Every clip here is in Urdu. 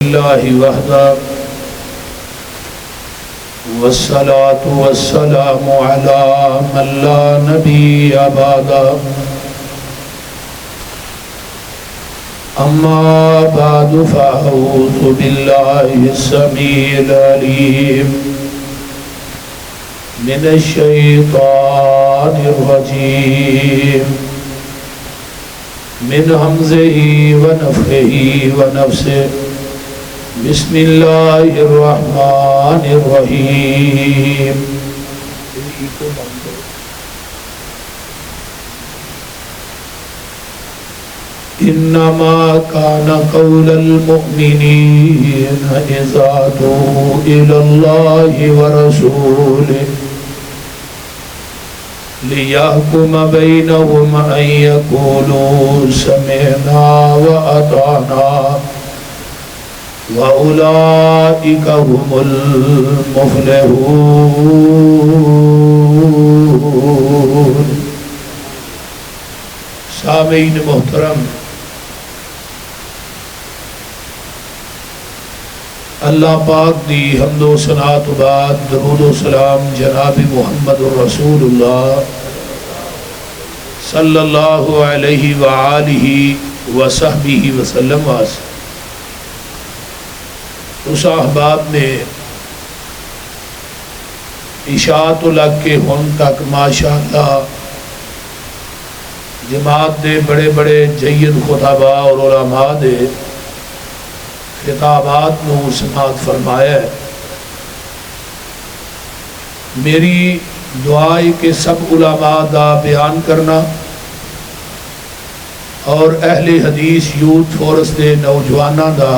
لله وحده والصلاة والسلام على من لا نبي بعده أما بعد فأعوذ بالله السميع العليم من الشيطان الرجيم من همزه ونفخه ونفسه بسم الله الرحمن الرحيم إنما كان قول المؤمنين إذا دعوا إلى الله ورسوله ليحكم بينهم أن يقولوا سمعنا وأطعنا وأولئك هم المفلحون. سامعین محترم، اللہ پاک دی حمد و ثنا تو بعد درود و سلام جناب محمد الرسول اللہ صلی اللہ علیہ وآلہ وصحبہ وسلم واسطے اس احباب نے عشاء تو لگ کے ہن تک ماشاءاللہ جماعت دے بڑے بڑے جید خطباء اور علماء دے خطابات نو سماعت فرمایا ہے. میری دعا ہے کہ سب علماء دا بیان کرنا اور اہل حدیث یوتھ فورس دے نوجواناں دا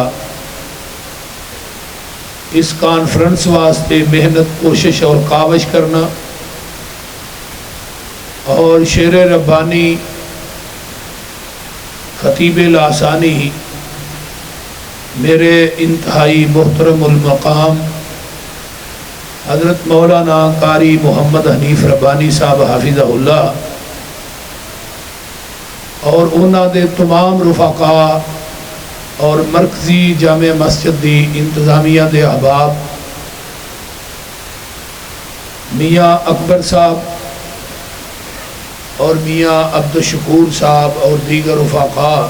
اس کانفرنس واسطے محنت کوشش اور کاوش کرنا اور شیر ربانی خطیب لاسانی میرے انتہائی محترم المقام حضرت مولانا قاری محمد حنیف ربانی صاحب حافظہ اللہ اور انہاں دے تمام رفقاء اور مرکزی جامع مسجد دی انتظامیہ دے احباب، میاں اکبر صاحب اور میاں عبدالشکور صاحب اور دیگر رفقاء،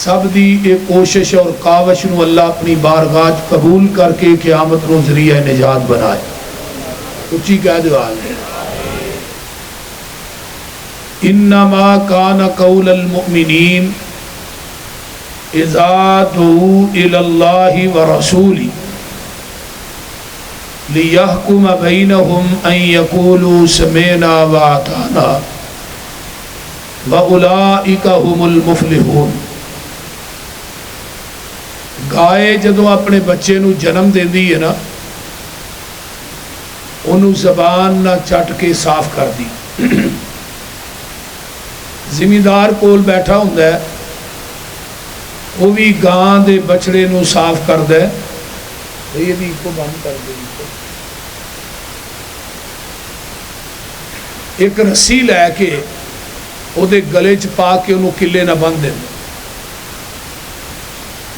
سب دی ایک کوشش اور کاوش نو اللہ اپنی بارگاہ قبول کر کے قیامت نو ذریعہ نجات بنائے. اچھی کہہ دو آمین. انما کان قول المؤمنین اذا دعوا الى اللہ ورسولہ لِيَحْكُمَ بَيْنَهُمْ أَن يَقُولُوا سَمِعْنَا وَأَطَعْنَا وَأُولَئِكَ هُمُ الْمُفْلِحُونَ. گائے جدوں اپنے بچے نو جنم دیندی ہے نا، انہوں زبان نہ چٹ کے صاف کر دی. زمیندار کول بیٹھا ہوندا ہے، وہ بھی گاں دے بچڑے نو صاف کردا ہے. یہ بھی کو بند کر دے. ایک رسی لے کے وہ گلے چ پا کے انہوں کلے نہ بن دیں.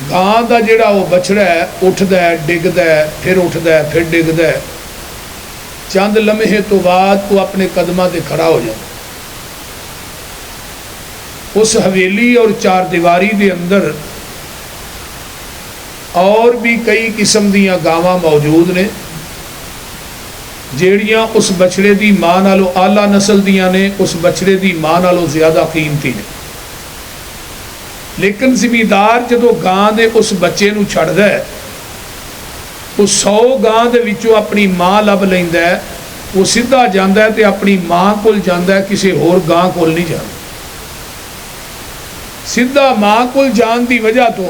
گاں دا جڑا وہ بچڑا ہے اٹھدا ہے، ڈگدا ہے، پھر اٹھدا ہے، پھر ڈگدا ہے. چند لمحے تو بعد وہ اپنے قدماں تے کھڑا ہو جائے. اس حویلی اور چار دیواری دے اندر اور بھی کئی قسم دیاں گاواں موجود نے جیڑیاں اس بچڑے دی ماں نالوں اعلیٰ نسل دیاں نے، اس بچڑے دی ماں نالوں زیادہ قیمتی نے. لیکن زمیندار جدو گاں دے اس بچے نو چھڑدا ہے، وہ 100 گاں دے وچوں اپنی ماں لب لیندا ہے، وہ سیدھا جاندا ہے تے اپنی ماں کول جاندا ہے، کسی ہور گاں کول نہیں جاندا. سیدھا ماں کول جان دی وجہ تو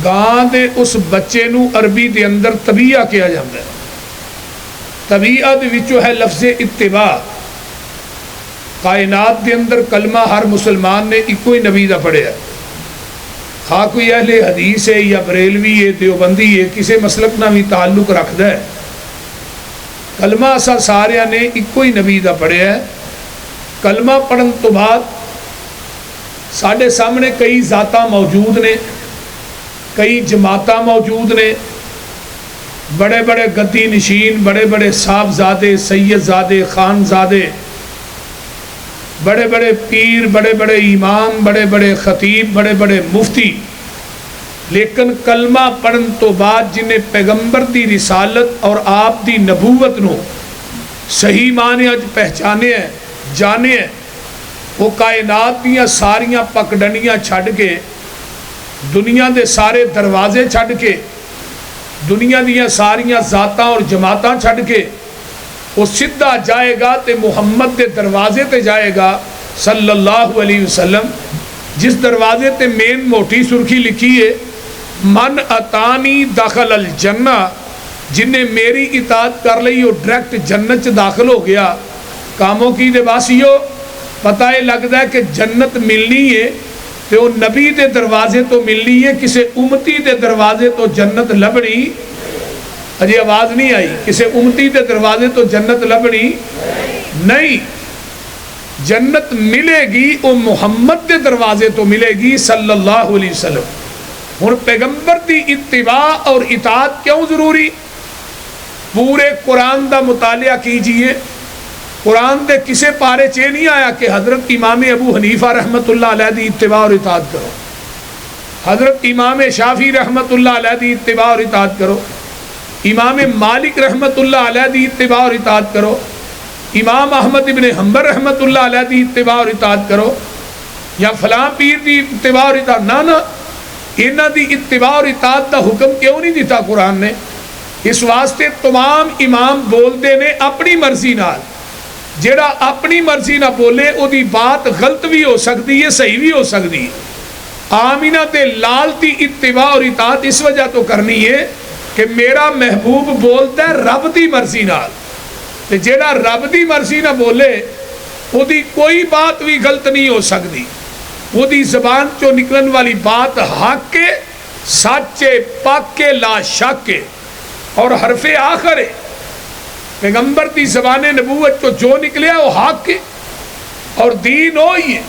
گاں دے اس بچے نو عربی دے اندر طبیعہ کیا جاتا ہے. طبیعت وچوں ہے لفظ اتباع. کائنات دے اندر کلمہ ہر مسلمان نے ایک ہی نبی دا پڑھیا ہے، خواہ کوئی اہل حدیث ہے یا بریلوی ہے، دیوبندی ہے، کسی مسلک نہ بھی تعلق رکھتا ہے. کلمہ اسا سارے نے ایک ہی نبی دا پڑھیا ہے. کلمہ پڑھن تو بعد ساڈے سامنے کئی ذاتاں موجود نے کئی جماعتاں موجود نے، بڑے بڑے گدی نشین، بڑے بڑے صاحبزادے، سیدزادے، خانزادے، بڑے بڑے پیر، بڑے بڑے امام، بڑے بڑے خطیب، بڑے بڑے مفتی، لیکن کلمہ پڑھن تو بعد جنہیں پیغمبر دی رسالت اور آپ دی نبوت نو صحیح معنی اج پہچانے ہیں، جانے ہیں، وہ کائنات دیاں ساریاں پکڈنیاں چھڈ کے، دنیا دے سارے دروازے چھڈ کے، دنیا دیاں ساریاں ذاتاں اور جماعتاں چھڈ کے وہ سدھا جائے گا تے محمد دے دروازے تے جائے گا صلی اللہ علیہ وسلم، جس دروازے تے مین موٹی سرخی لکھی ہے من اتانی دخل الجنہ، جن نے میری اطاعت کر لئی وہ ڈائریکٹ جنت چ داخل ہو گیا۔ کاموں کی دے واسیو پتہ یہ لگتا ہے کہ جنت ملنی ہے تو وہ نبی دے دروازے تو ملنی ہے، کسے امتی دے دروازے تو جنت لبنی، اجے آواز نہیں آئی، کسے امتی دے دروازے تو جنت لبنی نہیں، جنت ملے گی وہ محمد دے دروازے تو ملے گی صلی اللہ علیہ وسلم۔ ہن پیغمبر دی اتباع اور اطاعت کیوں ضروری؟ پورے قرآن دا مطالعہ کیجئے، قرآن دے کسے پارے چے نہیں آیا کہ حضرت امام ابو حنیفہ رحمت اللہ علیہ دی اتباع اور اطاعت کرو، حضرت امام شافعی رحمت اللہ علیہ دی اتباع اور اطاعت کرو، امام مالک رحمت اللہ علیہ دی اتباع اور اطاعت کرو، امام احمد ابن حنبل رحمت اللہ علیہ دی اتباع اور اطاعت کرو، یا فلاں پیر دی اتباع اور اطاعت، نہ انہاں دی اتباع اور اطاعت دا حکم کیوں نہیں دیتا قرآن نے؟ اس واسطے تمام امام بولتے نے اپنی مرضی نال، جیڑا اپنی مرضی نہ بولے او دی بات غلط بھی ہو سکتی ہے، صحیح بھی ہو سکتی ہے۔ آمینہ تے لال دی اتباع اور اطاعت اس وجہ تو کرنی ہے کہ میرا محبوب بولتا ہے رب دی مرضی نال، تے جیڑا رب دی مرضی نہ بولے او دی کوئی بات بھی غلط نہیں ہو سکتی، وہ دی زبان چو نکلن والی بات حق کے، سچے، پاک کے، لا شک کے اور حرف آخر ہے۔ پیغمبر دی زبان نبوت تو جو نکلیا وہ حق کے اور دین ہوئی ہے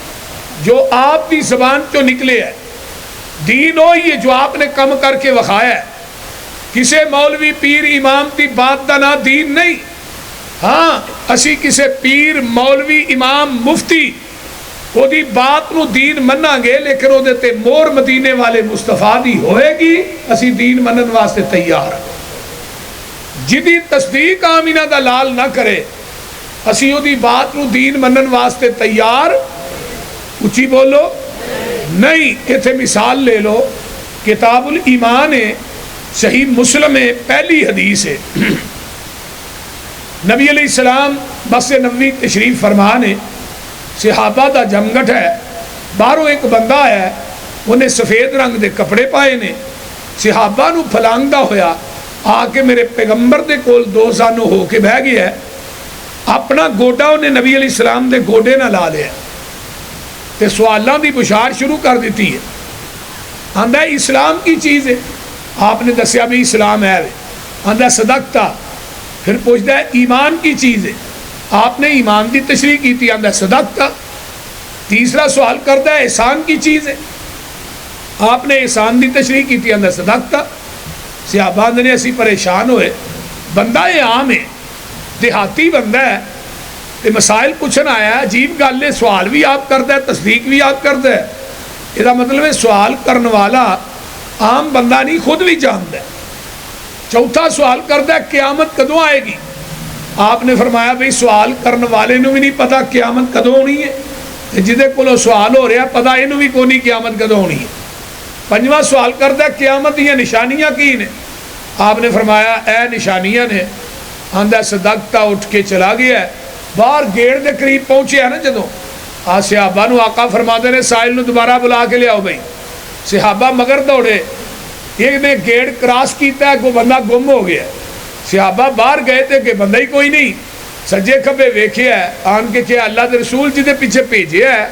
جو آپ دی زبان چو نکلے ہے، دین ہوئی ہے جو آپ نے کم کر کے وکھایا ہے۔ کسے مولوی پیر امام دی بات دا نہ دین نہیں، ہاں اسی کسے پیر مولوی امام مفتی وہ دی بات نو دین مننا گے، لیکن وہ دیتے مور مدینے والے مصطفیٰ دی ہوئے گی، اسی دین منن واسطے تیار ہیں۔ جدی تصدیق آمینہ دا لال نہ کرے اسی وہ دی بات نو دین منن واسطے تیار، اچھی بولو نہیں۔ ایتھے مثال لے لو، کتاب الایمان ہے، صحیح مسلم ہے، پہلی حدیث ہے، نبی علیہ السلام بس نبوی تشریف فرمانے، صحابہ دا جمگٹ ہے، باہروں ایک بندہ ہے، انہیں سفید رنگ دے کپڑے پائے نے، صحابہ نو پھلانگدا ہویا آ کے میرے پیغمبر دے کول دو زانو ہو کے بہ گیا ہے، اپنا گوڈا انہیں نبی علیہ السلام دے گوڈے نہ لا لیا تے سوالوں دی بشار شروع کر دیتی ہے، آندہ ہے اسلام کی چیز ہے، آپ نے دسیا بھی اسلام ہے، آندہ صدقتا، پھر پوچھتا ہے ایمان کی چیز ہے، آپ نے ایمان دی تشریح کی تھی، آندہ صدقتا، تیسرا سوال کرتا ہے احسان کی چیز ہے، آپ نے احسان دی تشریح کی تھی، آندہ صدقتا۔ صحابہ نے اسی پریشان ہوئے، بندہ یہ عام ہے، دیہاتی بندہ ہے، یہ مسائل پوچھنا آیا ہے، عجیب گل ہے، سوال بھی آپ کرتا ہے، تصدیق بھی آپ کرتا ہے، یہ مطلب ہے سوال کرنے والا عام بندہ نہیں، خود بھی جانتا ہے۔ چوتھا سوال کرتا ہے قیامت کدوں آئے گی؟ آپ نے فرمایا بھئی سوال کرنے والے نو بھی نہیں پتا قیامت کدوں ہونی ہے، جدے کولو سوال ہو رہا پتا انہوں بھی کوئی نہیں قیامت کدوں ہونی ہے۔ پنجواں سوال کرتا ہے قیامت یہ نشانیاں کی نے؟ آپ نے فرمایا اے نشانیاں نے، آندہ صدقتا، اٹھ کے چلا گیا ہے، باہر گیڑ دے قریب پہنچے ہے نا جدوں، صحابہ نو آقا فرما دے نے سائل نو دوبارہ بلا کے لے آؤ بھئی، صحابہ مگر دوڑے، ایک نے گیڑ کراس کیتا ہے، کوئی بندہ گم ہو گیا، صحابہ باہر گئے تھے کہ بندہ ہی کوئی نہیں، سجے کھبے ویکھیا ہے، آن کے کیا اللہ دے رسول جی دے پیچھے بھیجے ہے،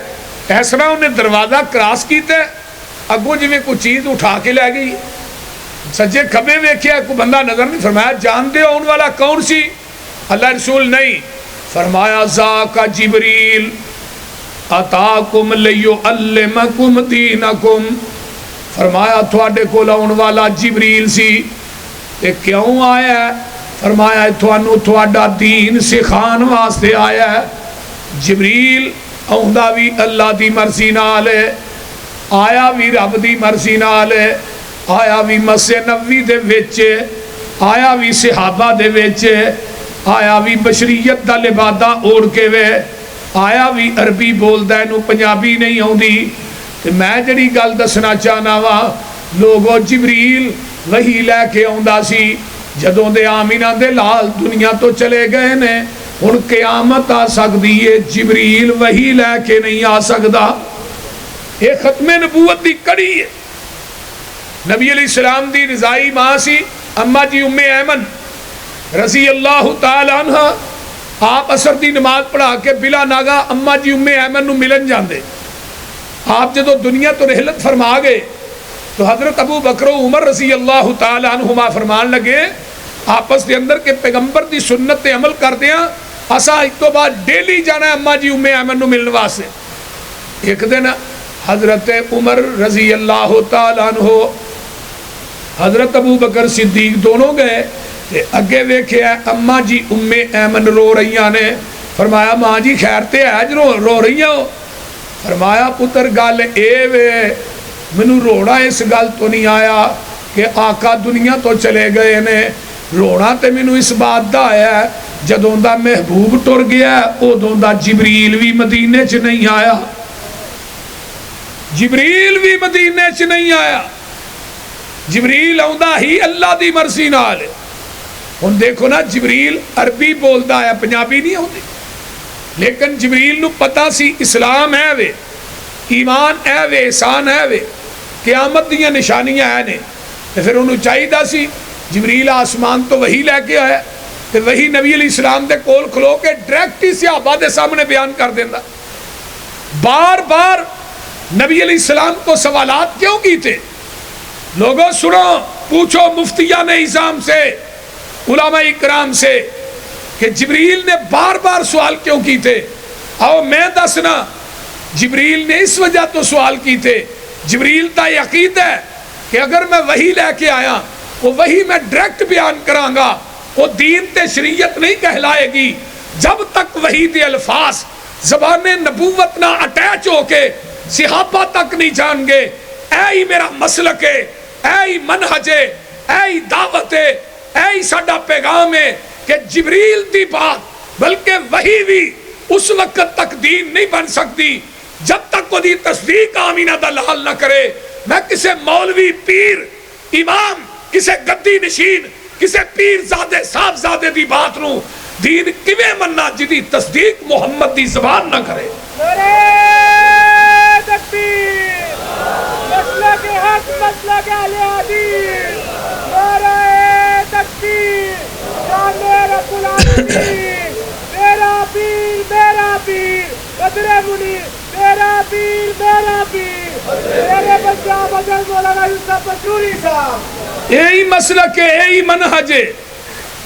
ایسا انہیں دروازہ کراس کیتا ہے، اگوں جی میں کوئی چیز اٹھا کے لے گئی، سجے کھبے ویکھیا کوئی بندہ نظر نہیں، فرمایا جانتے ہو ان والا کون سی؟ اللہ رسول نہیں، فرمایا ذاک جبریل اتاکم لیعلمکم دینکم، فرمایا تھوڑے کول آن والا جبریل سی تے کیوں آیا ہے؟ فرمایا تھوانو تھوڑا دین سکھان واسطے آیا ہے۔ جبریل آندا بھی اللہ دی مرضی نال ہے، آیا بھی رب دی مرضی نال ہے، آیا بھی مسجد نبوی دے وچ، آیا بھی صحابہ دے وچ، آیا بھی بشریت دا لبادہ اوڑھ کے وے، آیا بھی عربی بولدا ہے، نو پنجابی نہیں آوندی۔ تے میں جڑی گل دسنا چاہنا وا، لوگو جبریل وہی لے کے آندا سی، جدوں دے آمینہ دے لال دنیا تو چلے گئے نے، ہن قیامت آ سکدی ہے، جبریل وہی لے کے نہیں آ سکدا۔ یہ ختم نبوت دی کڑی ہے۔ نبی علیہ السلام دی رضائی ماں سی اما جی ام ایمن رضی اللہ تعالی عنہ، آپ عصر دی نماز پڑھا کے بلا ناگا اما جی ام ایمن نو ملن جاندے۔ آپ جدو دنیا تو رحلت فرما گئے تو حضرت ابو بکر و عمر رضی اللہ تعالی عنہما فرمان لگے آپس دے اندر کے پیغمبر دی سنت تے عمل کر دیاں، اسا ایک تو بعد ڈیلی جانا ہے اما جی ام ایمن نو ملن واسطے۔ ایک دن حضرت عمر رضی اللہ تعالی عنہ حضرت ابو بکر صدیق دونوں گئے تے اگے ویکھے اما جی ام ایمن رو رہیاں نے۔ فرمایا ماں جی خیر تے ہے جو رو رہیاں ہو؟ فرمایا پتر گل اے وے منو رونا اس گل تو نہیں آیا کہ آقا دنیا تو چلے گئے نے، رونا تے منو اس بات دا آیا ہے جدوں دا محبوب ٹر گیا ادوں دا جبریل بھی مدینے چ نہیں آیا، جبریل بھی مدینے چ نہیں آیا۔ جبریل آندا ہی اللہ دی مرضی نال۔ ہن دیکھو نا جبریل عربی بولدا ہے، پنجابی نہیں آندی، لیکن جبریل نو پتا سی اسلام ہے وے، ایمان ہے وے، احسان ہے وے، قیامت دیاں نشانیاں ہے نے، تے پھر انہوں چاہیدہ سی جبریل آسمان تو وہی لے کے آیا تے وہی نبی علیہ السلام دے کول کھلو کے ڈائریکٹ صحابہ دے سامنے بیان کر دینا۔ بار بار نبی علیہ السلام کو سوالات کیوں کی تھے؟ لوگوں سنو، پوچھو مفتیان اعظام سے، علماء اکرام سے کہ جبریل نے بار بار سوال کیوں کی تھے؟ آؤ میں دسنا، جبریل نے اس وجہ تو سوال کی تھے، جبریل تا یقین ہے کہ اگر میں وہی لے کے آیا وہ وہی میں ڈائریکٹ بیان کروں گا، وہ دین تے شریعت نہیں کہلائے گی جب تک وہی دے الفاظ زبان نبوت نہ اٹیچ ہو کے صحابہ تک نہیں جان گے۔ اے ہی میرا مسلک ہے، اے ہی منہج ہے، اے ہی دعوت ہے، اے ہی ساڈا پیغام ہے کہ جبریل دی بات بلکہ وہی بھی اس وقت تک دین نہیں بن سکتی جب تک وہ دی تصدیق آمینہ دا لال نہ کرے۔ میں کسے مولوی پیر امام کسے گدی نشین کسے پیر زادے صاحب زادے دی بات نو دین کیویں مننا جدی تصدیق محمد دی زبان نہ کرے۔ نعرہ تکبیر، مسلک حق مسلک اہل حدیث، نعرہ تکبیر، شان رب العالمین، میرا پیر بدر منیر، میرا پیر میرے بچہ بدر مولانا یوسف پچوری صاحب۔ یہی مسلک ہے، یہی منہج ہے،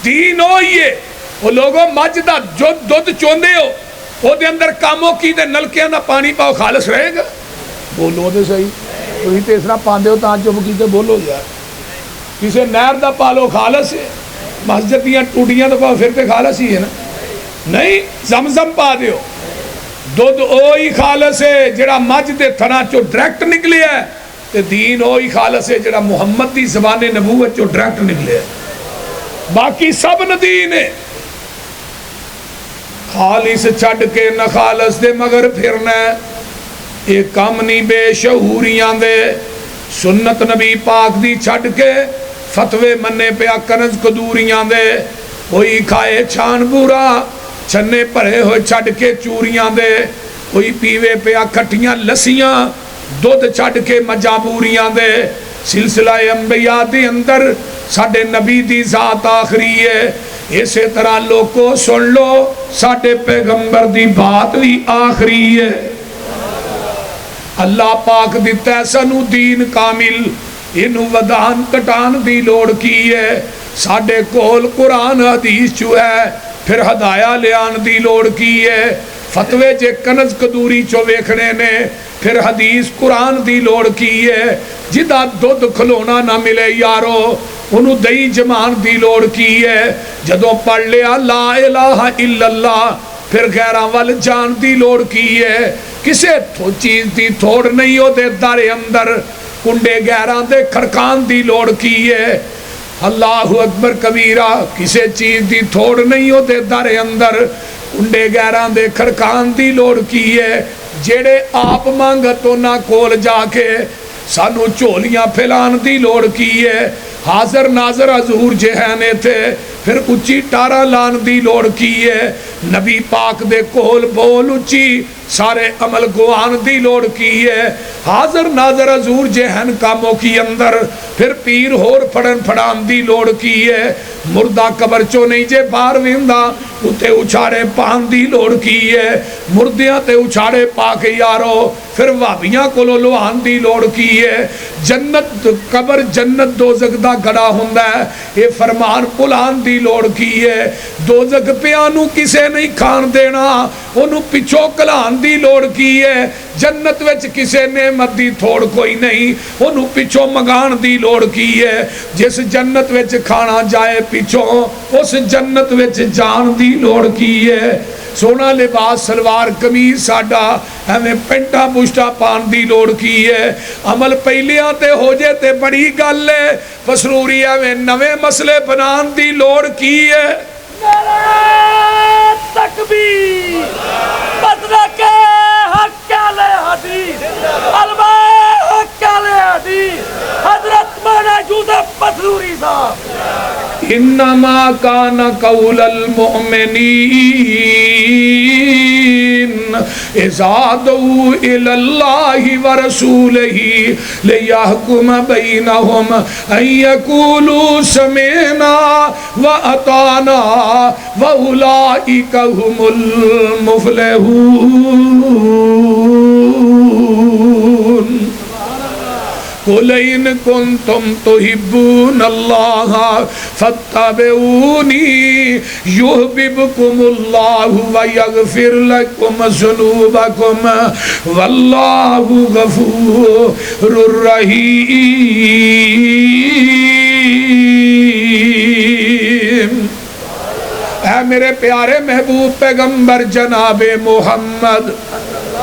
دین ہوئی ہے۔ وہ لوگوں مجھ دا جو دودھ چوندے ہو وہ دے اندر کاموں کی دے نلکیاں دا پانی پاؤ خالص رہے گا؟ بولو دے صحیح، تھی تیسرا پاندے ہو تاں چپ کیتے بولو یار۔ کسے نہر دا پالو خالص ہے، مسجد دیاں ٹوٹیاں دا پاؤ پھر تے خالص ہی ہے نا؟ نہیں، زمزم پا دیو، دودھ اوہی خالص ہے جڑا مجھ دے تھنا چو ڈائریکٹ نکلے ہے، تے دین اوہی خالص ہے جڑا محمد دی زبان نبوت چو ڈائریکٹ نکلے ہے۔ باقی سب ندین ہے۔ خالص چھڑ کے نہ خالص دے مگر پھرنا ہے، یہ کم نہیں بے شعوریاں دے، سنت نبی پاک دی چھڑ کے فتوے منے پیا کنز قدوریاں دے، کوئی کھائے چھان بورا چھنے پرے ہوئے چھڑ کے چوریاں دے، کوئی پیوے پیا کھٹیاں لسیاں دودھ چھڑ کے مجابوریاں دے۔ سلسلہ انبیاء دی اندر ساڑھے نبی دی ذات آخری ہے، اسی طرح لوگوں سن لو ساڑھے پیغمبر دی بات بھی آخری ہے۔ اللہ پاک دیتا ہے سنو دین کامل، انہوں ودان کٹان دی لوڑ کی ہے، ساڑھے کول قرآن حدیث جو ہے پھر ہدایہ لیان دی لوڑ کی ہے۔ فتوے جے کنز قدوری چو ویکھنے نے پھر حدیث قرآن دی لوڑ کی ہے جدا دودھ کھلونا نہ ملے یارو انہوں دئی جمان دی لوڑ کی ہے جدوں پڑھ لیا لا الہ الا اللہ پھر غیران وال جان دی لوڑ کی ہے کسے تو چیز دی تھوڑ نہیں ہو دے دار اندر کنڈے غیران دے کھڑکان دی لوڑ کی ہے اللہ اکبر کبیرہ کسے چیز دی تھوڑ نہیں ہو دے دار اندر کنڈے غیران دے کھڑکان دی لوڑ کی ہے جیڑے آپ مانگتو نہ کول جا کے سانو چولیاں پھیلان دی لوڑ کی ہے حاضر ناظر حضور جہانے تھے پھر اچھی ٹارا لان دی لوڑ کی ہے نبی پاک دے کول بول اچھی سارے عمل گوان دی لوڑ کی ہے حاضر ناظر حضور جہن کاموں کی اندر پھر پیر ہور پھڑن پھڑان دی لوڑ کی ہے مردہ قبر چو نہیں جے بار ویندہ اتے اچھاڑے پان دی لوڑ کی ہے مردیاں تے اچھاڑے پاک یارو پھر وابیاں کو لوہان دی لوڑ کی ہے جنت قبر جنت دوزخ دا گڑا ہوندہ ہے یہ فرمان پلان دی لوڑ کی ہے دوزخ پیانو کسے نہیں کھان دینا انہوں پچھو کلان دی لوڑ کی ہے جنت وچ کسے نعمت دی تھوڑ کوئی نہیں انہوں پچھو مگان دی لوڑ کی ہے جس جنت وچ کھانا جائے پچھو اس جنت وچ جان دی لوڑ کی ہے سونا لباس سلوار قمیض ساڈا ہمیں پینٹا بشٹا پان دی لوڑ کی ہے عمل پہلیاں تے ہو جے تے بڑی گل ہے مسروری ہمیں نوے مسئلے بنان دی لوڑ کی ہے نعرہ تکبیر مدرک حق علیہ حدیث علماء حق علیہ حدیث حضرت مولانا یوسف مسروری صاحب انما کان قول المؤمنین اذا دعوا الی اللہ ورسولہ لیحکم بینہم ان یقولوا سمعنا واطعنا واولئک هم المفلحون قل ان کنتم تحبون اللہ فاتبعونی یحببکم اللہ ویغفر لکم ذنوبکم واللہ غفور الرحیم اے میرے پیارے محبوب پیغمبر جناب محمد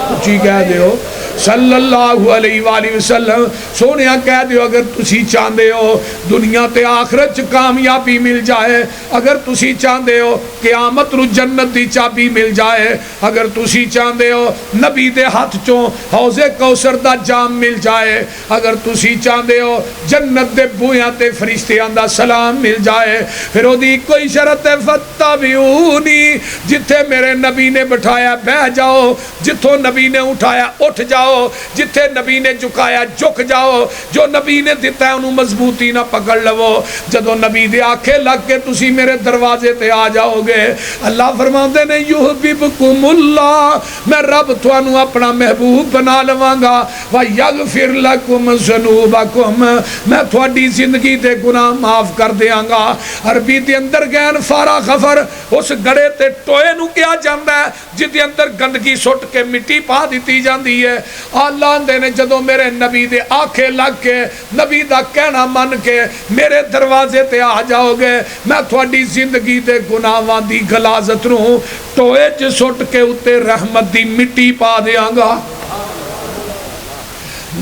اچھی کہہ دیو صلی اللہ علیہ وآلہ وسلم سونیا کہہ دیو اگر تسی چاندے ہو دنیا تے آخرت کامیابی مل جائے اگر تسی چاندے ہو قیامت رو جنت دی چابی مل جائے اگر تسی چاندے ہو نبی دے ہاتھ چوں حوض کوثر دا جام مل جائے اگر تسی چاندے ہو جنت دے بویاں تے فرشتیاں دا سلام مل جائے پھر او دی کوئی شرط ہے فتبعونی جتھے میرے نبی نے بٹھایا بہ جاؤ جتھوں نبی نے اٹھایا اٹھ جاؤ جتھے نبی نے جھکایا جھک جاؤ جو نبی نے دیتا ہے انہوں مضبوطی نہ پکڑ لو جدو نبی دے آنکھیں لگ کے تسی میرے دروازے تے آ جاؤ گے اللہ فرماندے نے یحببکم اللہ میں رب توانو اپنا محبوب بنا لواں گا ویغفر لکم ذنوبکم میں تھوڑی زندگی دے گناہ معاف کر دیاں گا عربی دے اندر گین فارا غفر اس گڑے تے ٹوئے نو کیا جاندہ ہے جدی اندر گندگی سٹ کے مٹی پا دیتی جاندی ہے اللہ دے نے جدو میرے نبی دے آنکھیں لگ کے نبی دا کہنا من کے میرے دروازے تے آ جاؤ گے میں تھوڑی زندگی دے گناہاں دی غلاظت نو ٹوئے چ سٹ کے اتے رحمت دی مٹی پا دیاں گا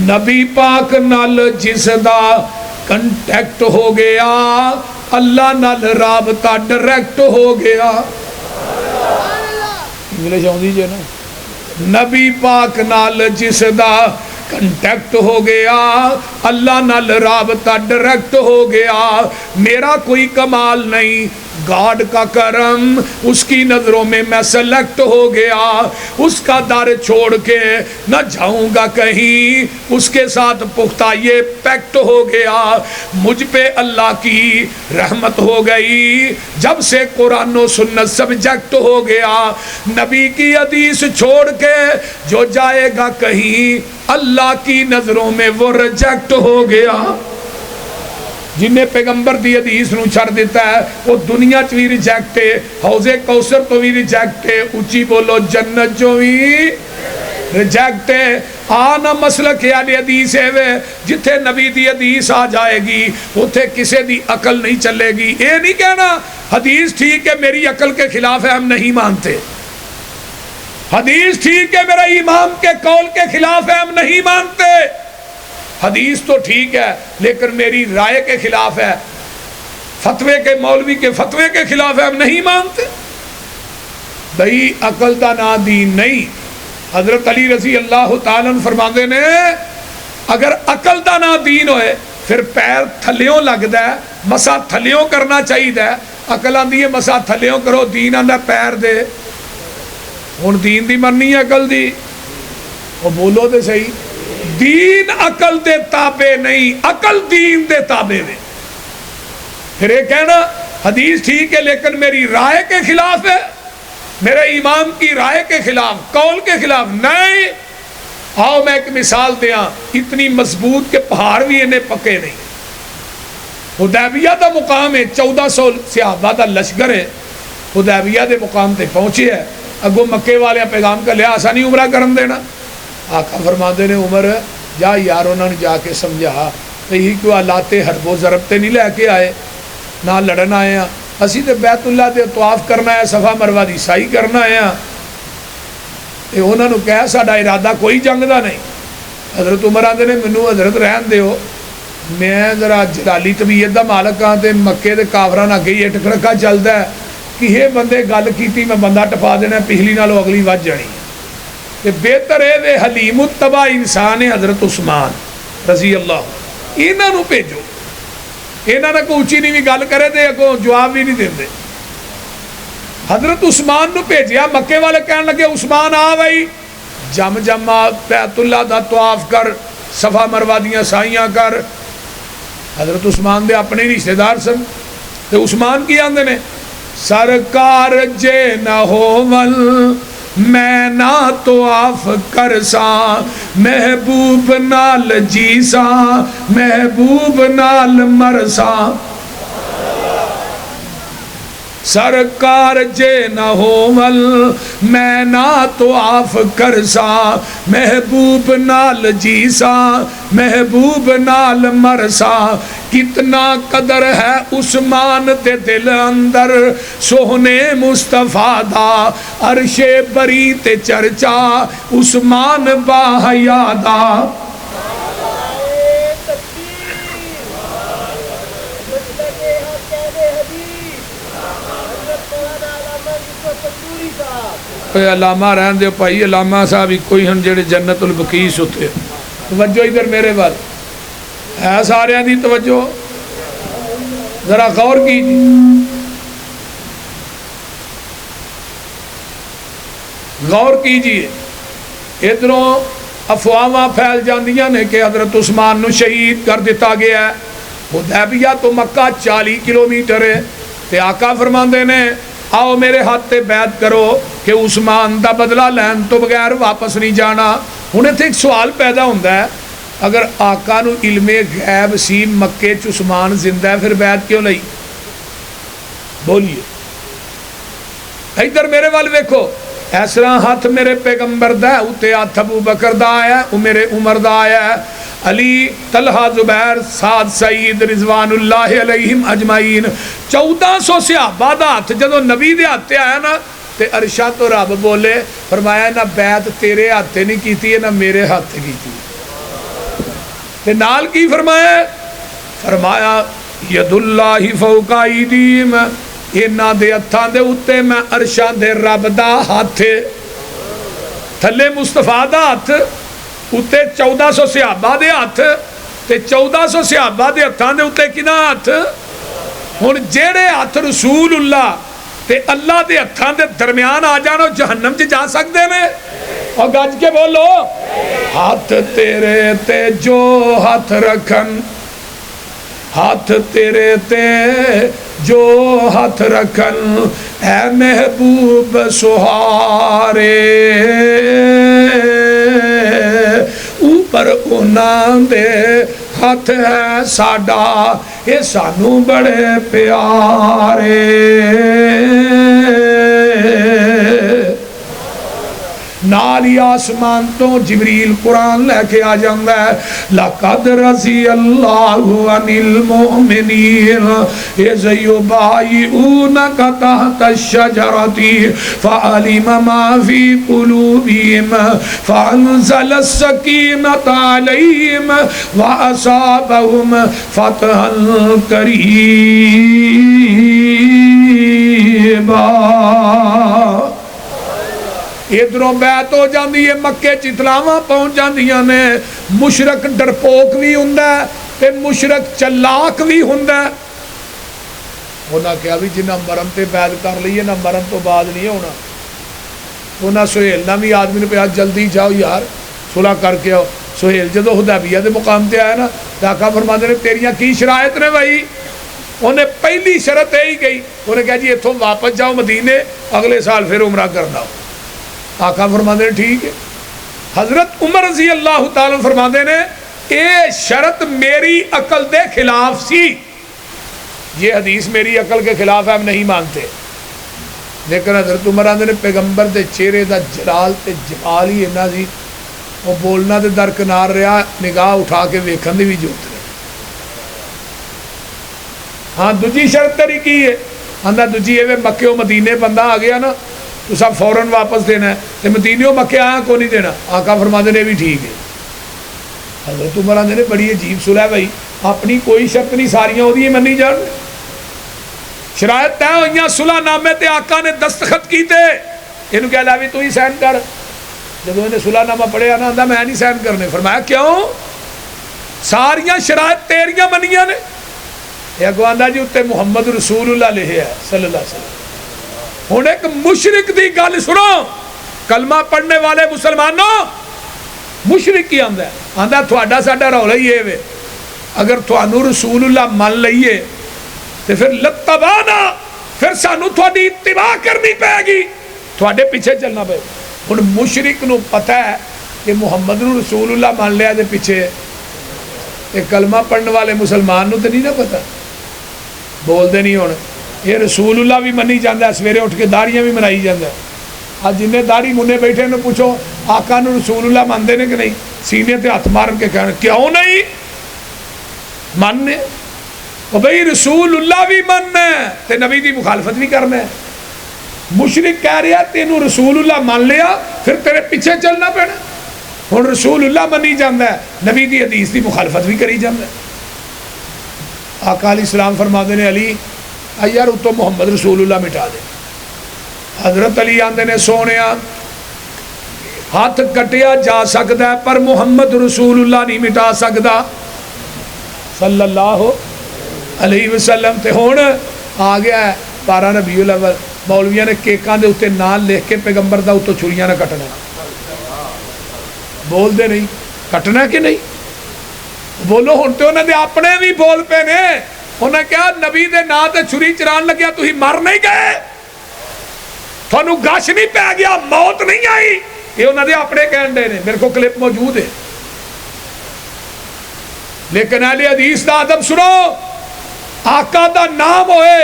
نبی پاک نال جس دا کنٹیکٹ ہو گیا اللہ نال رابطہ ڈائریکٹ ہو گیا انگلش آؤندی جے نا نبی پاک نال جس دا کنٹیکٹ ہو گیا اللہ نال رابطہ ڈائریکٹ ہو گیا میرا کوئی کمال نہیں گاڈ کا کرم اس کی نظروں میں سلیکٹ ہو گیا اس کا در چھوڑ کے نہ جاؤں گا کہیں اس کے ساتھ پختہ یہ پیکٹ ہو گیا مجھ پہ اللہ کی رحمت ہو گئی جب سے قرآن و سنت سبجیکٹ ہو گیا نبی کی حدیث چھوڑ کے جو جائے گا کہیں اللہ کی نظروں میں وہ ریجیکٹ ہو گیا جنہیں پیغمبر دی حدیث نو چھڑ دیتا ہے وہ دنیا چ بھی ریجیکٹ ہے، حوض کوثر تو بھی ریجیکٹ ہے، اچھی بولو جنت جو بھی ریجیکٹ ہے۔ آنا مسلک اہل حدیث ہے وے جتھے نبی دی حدیث آ جائے گی اتھے کسے دی عقل نہیں چلے گی۔ اے نہیں کہنا حدیث ٹھیک ہے میری عقل کے خلاف ہے ہم نہیں مانتے، حدیث ٹھیک ہے میرا امام کے قول کے خلاف ہے ہم نہیں مانتے، حدیث تو ٹھیک ہے لیکن میری رائے کے خلاف ہے، فتوے کے مولوی کے فتوے کے خلاف ہے ہم نہیں مانتے۔ بھئی عقل دا نا دین نہیں۔ حضرت علی رضی اللہ تعالیٰ عنہ فرماندے نے اگر عقل دا نا دین ہوئے پھر پیر تھلیوں لگ دے، مسا تھلیوں کرنا چاہیے دے، عقل آندی ہے مسا تھلیوں کرو، دین آندہ پیر دے، ہن دین دی مرنی ہے عقل دی، وہ بولو دے صحیح، دین عقل دے تابع نہیں، عقل دین دے تابع دے۔ پھر یہ کہنا حدیث ٹھیک ہے لیکن میری رائے کے خلاف ہے، میرے امام کی رائے کے خلاف، قول کے خلاف نہیں۔ آؤ میں ایک مثال دیا، اتنی مضبوط کہ پہاڑ بھی انہیں پکے نہیں۔ حدیبیہ دا مقام ہے، 1400 صحابہ دا لشکر ہے، حدیبیہ دے مقام تے پہنچے ہے، اگو مکے والے پیغام کا لیا آسا نہیں عمرہ کرن دینا۔ آقا فرماندے نے عمر جا یار انہوں نے جا کے سمجھا یہی کیوں آلاتے حرب و ضرب تے نہیں لے کے آئے، نہ لڑن آئے ہیں، اسی تے بیت اللہ دے طواف کرنا ہے، صفا مروہ دی سائی کرنا ہے۔ انہوں نے کہا ساڈا ارادہ کوئی جنگ دا نہیں۔ حضرت عمر آندے نے منو حضرت رہن دیو، میں ذرا جلالی طبیعت دا مالک ہاں تے مکے دے کافراں اگے ہی ٹکڑکا چلدا ہے کہ یہ بندے گل کیتی میں بندہ ٹپا دینا پچھلی نالوں اگلی وج جانی تے بہتر ہے دے حلیم الطبع انسان ہے حضرت عثمان رضی اللہ، انہاں نو بھیجو، انہاں نے کوئی اچھی نہیں بھی گل کرے دے کو جواب بھی نہیں دیندے۔ حضرت عثمان نو بھیجیا، مکے والے کہنے لگے عثمان آ بھائی جم بیت اللہ دا طواف کر، صفا مروہ دیاں سائیاں کر۔ حضرت عثمان دے اپنے رشتہ دار سن تے عثمان کی آندے نے سرکار جے نہ ہوول میں نہ طواف کر ساں، محبوب نال جی ساں محبوب نال مر ساں۔ سرکار جے نہ ہوول میں نہ طواف کر ساں، محبوب نال جی ساں محبوب نال مر ساں۔ کتنا قدر ہے عثمان دے دل اندر سوہنے مصطفیٰ دا، عرش بری تے چرچا عثمان با حیا دا۔ علامہ رہن دے پائی، علامہ صاحب کوئی ہن جڑے جنت البقیع ہوتے، توجہ ادھر میرے بات ہے، سارے دی توجہ ذرا غور کیجیے۔ غور کیجیے، ادھروں افواہاں پھیل جاندیاں نے کہ حضرت عثمان نو شہید کر دیتا گیا ہے، حدیبیہ تو مکہ 40 کلومیٹر ہے، تے آقا فرماندے نے آؤ میرے ہاتھ تے بیعت کرو کہ عثمان دا بدلہ لین تو بغیر واپس نہیں جانا۔ انہیں تھے ایک سوال پیدا ہوندہ ہے، اگر آقا نو علم غیب سی مکے چ عثمان زندہ ہے پھر بیعت کیوں لئی؟ بولیے ادھر میرے وال ویکھو، اس طرح ہاتھ میرے پیغمبر دا ہے، اتے ہاتھ ابو بکر دا آیا ہے، میرے عمر دا آیا ہے، علی طلحہ زبیر سعد سعید رضوان اللہ علیہم اجمعین 1400 صحابہ دا ہاتھ جدو نبی دے ہاتھ آیا نا تے عرشہ تو رب بولے فرمایا نہ بیعت تیرے ہاتھ نہیں کیتی ہے نہ میرے ہاتھ کیتی تے نال کی فرمایا؟ فرمایا ید اللہ فوق ایدیہم، انہاں دے ہتھاں دے اتے میں عرشاں دے رب دا ہاتھ، تھلے مصطفیٰ دا ہاتھ، اتے 1400 صحابہ دے ہاتھ تے 1400 صحابہ دے ہتھاں دے اتے کنا ہاتھ؟ ہن جیڑے ہاتھ رسول اللہ تے اللہ دے ہتھاں دے درمیان آ جانو جہنم چ جا سکدے نے؟ اور گج کے بولو ہاتھ تیرے تے جو ہاتھ رکھن، ہاتھ تیرے تے جو ہاتھ رکھن، اے محبوب سہارے اوپر انہاں دے خط ہے ساڈا اے سانو بڑے پیارے نالی آسمان تو جبریل قرآن لے کے آ جاندہ ہے لَقَدْ رَضِيَ اللَّهُ عَنِ الْمُؤْمِنِينَ إِذْ يُبَايِعُونَكَ تَحْتَ الشَّجَرَةِ فَعَلِمَ مَا فِي قُلُوبِهِمْ فَأَنزَلَ السَّكِينَةَ عَلَيْهِمْ وَأَصَابَهُمْ فَتْحًا قَرِيبًا ادھروں بیعت ہو جاندی ہے مکے چتلاواں پہنچ جاندیاں نے مشرک ڈرپوک بھی ہوندا ہے تے مشرک چلاک بھی ہوندا ہے انہاں کہا بھی جنہاں مرم تے بیعت کر لئیے نہ مرم تو بعد نہیں ہونا انہاں سہیل نہ بھی آدمی نے پہ جلدی جاؤ یار صلح کر کے آؤ سہیل جدو حدیبیہ دے مقام تے آیا نا آقا فرماندے نے تیریاں کی شرائط نے بھائی انہیں پہلی شرط ہے ہی گئی انہیں کہا جی اتھوں واپس جاؤ مدینے اگلے سال پھر عمرہ کرنا ہو آقا فرماندے نے ٹھیک ہے حضرت عمر رضی اللہ تعالیٰ فرماندے نے اے شرط میری عقل دے خلاف سی یہ حدیث میری عقل کے خلاف ہے ہم نہیں مانتے لیکن حضرت عمر آندے نے پیغمبر دے چہرے دا جلال تے جمال ہی اینا سی وہ بولنا دے درکنار رہا نگاہ اٹھا کے ویکھن دی بھی جوت رہے ہاں دوجی شرط تری کی ہے آندہ دوجی ہے مکے و مدینے بندہ آ گیا نا تو سب فوراً واپس دینا ہے تو مدینیوں مکے آیا کو نہیں دینا آقا فرماندے نے بھی ٹھیک ہے حضرت عمر آندے نے بڑی عجیب صلح ہے بھائی اپنی کوئی شرط نہیں ساریاں ہو دی منی جان شرائط طے ہوئیاں صلح نامے تے آقا نے دستخط کیتے انہوں کہہ لیا بھی تو ہی سین کر جب انہیں صلح نامہ پڑھے آنا آندہ میں نہیں سین کرنے فرمایا کیوں ساریاں شرائط تیریاں منیاں نے ایک آندہ جی اتے محمد رسول اللہ لے ہے صلی اللہ علیہ وسلم ہوں ایک مشرک دی گل سنو کلمہ پڑھنے والے مسلمانوں مشرک کی آندہ ہے آندہ تھوڑا ساڑھا رولا ہی ہے اگر تھوانو رسول اللہ مان لئیے تو پھر لتبانا پھر سانو تھوڑی اتباع کرنی پہے گی تھوڑے پیچھے چلنا پہے ہوں مشرک نو پتہ ہے کہ محمد رسول اللہ مان لیا دے پیچھے ایک کلمہ پڑھنے والے مسلمان نو تو نہیں نہ پتہ بول دے نہیں ہونے یہ رسول اللہ بھی منی جاندہ ہے سویرے اٹھ کے داڑیاں بھی منائی جاندہ ہے آج جنہیں داڑی منے بیٹھے نے پوچھو آقا نے رسول اللہ ماندے نے کہ نہیں سینے تے ہاتھ مارن کے کہنے کیوں نہیں ماننے اور بھئی رسول اللہ بھی ماننا ہے تے نبی دی مخالفت بھی کرنا ہے مشرک کہہ رہا تینوں رسول اللہ مان لیا پھر تیرے پیچھے چلنا پڑنا ہن رسول اللہ منی جاندہ ہے نبی دی حدیث دی مخالفت بھی کری جاندہ ہے آقا علیہ السلام فرما دینے علی یار تو محمد رسول اللہ مٹا دے حضرت علی آندے نے سونیا ہاتھ کٹیا جا سکتا ہے پر محمد رسول اللہ نہیں مٹا سکتا صلی اللہ علیہ وسلم تے ہون آ گیا ہے 12 ربیع الاول مولویاں نے کیکاں دے اتے نام لکھ کے پیغمبر دا اتو چھریاں نہ کٹنا بول دے نہیں کٹنا کہ نہیں بولو ہونتے انہیں دے اپنے بھی بول پہ نے انہیں کہا نبی دے نا تے چھری چران لگیا تو ہی مر نہیں گئے تھانو گاش نہیں پہ گیا موت نہیں آئی یہ انہیں دے اپنے کہندے نے میرے کو کلپ موجود ہے لیکن اہل حدیث دا ادب سنو آقا دا نام ہوئے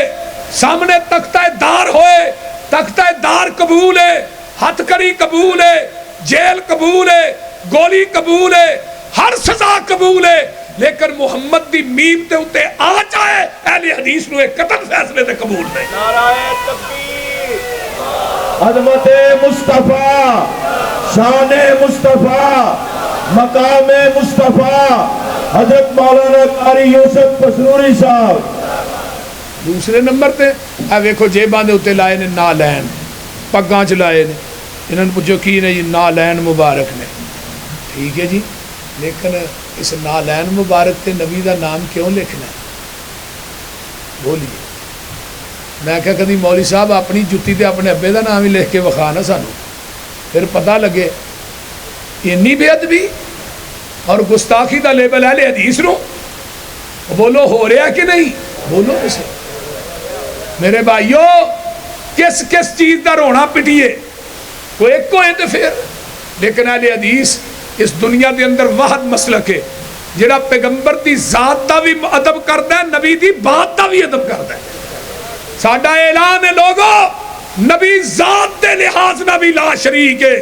سامنے تختہ دار ہوئے تختہ دار قبول ہے ہتھ کری قبول ہے جیل قبول ہے گولی قبول ہے ہر سزا قبول ہے لیکن محمد دی میم تے اتے آ جائے اہل حدیث نو ایک قتل فیصلے تے قبول نہیں نعرہ تکبیر عظمت مصطفیٰ شان مصطفیٰ مقام مصطفیٰ حضرت مولانا قاری یوسف پسنوری صاحب دوسرے نمبر تے اے ویکھو جیباں دے اتے لائے نے نالین پگاں چ لائے نے انہوں نے پوچھو کی نے جی نالین مبارک نے ٹھیک ہے جی لیکن اس نالین مبارک تے نبی دا نام کیوں لکھنا ہے بولیے میں کہا کدی مولوی صاحب اپنی جتی تے اپنے ابے دا نام ہی لکھ کے وکھا نہ سانو پھر پتہ لگے اتنی بے ادبی اور گستاخی دا لیبل اہل حدیث نو بولو ہو رہا کہ نہیں بولو اسے میرے بھائیو کس کس چیز دا رونا پٹیے کوئی ایک کو ہے تو پھر لیکن اہل حدیث اس دنیا دے اندر واحد مسلک ہے جڑا پیغمبر دی ذات دا بھی ادب کردا ہے، نبی دی بات دا بھی ادب کردا ہے۔ ساڈا اعلان ہے لوگو، نبی ذات دے لحاظ نہ بھی لا شریک ہے،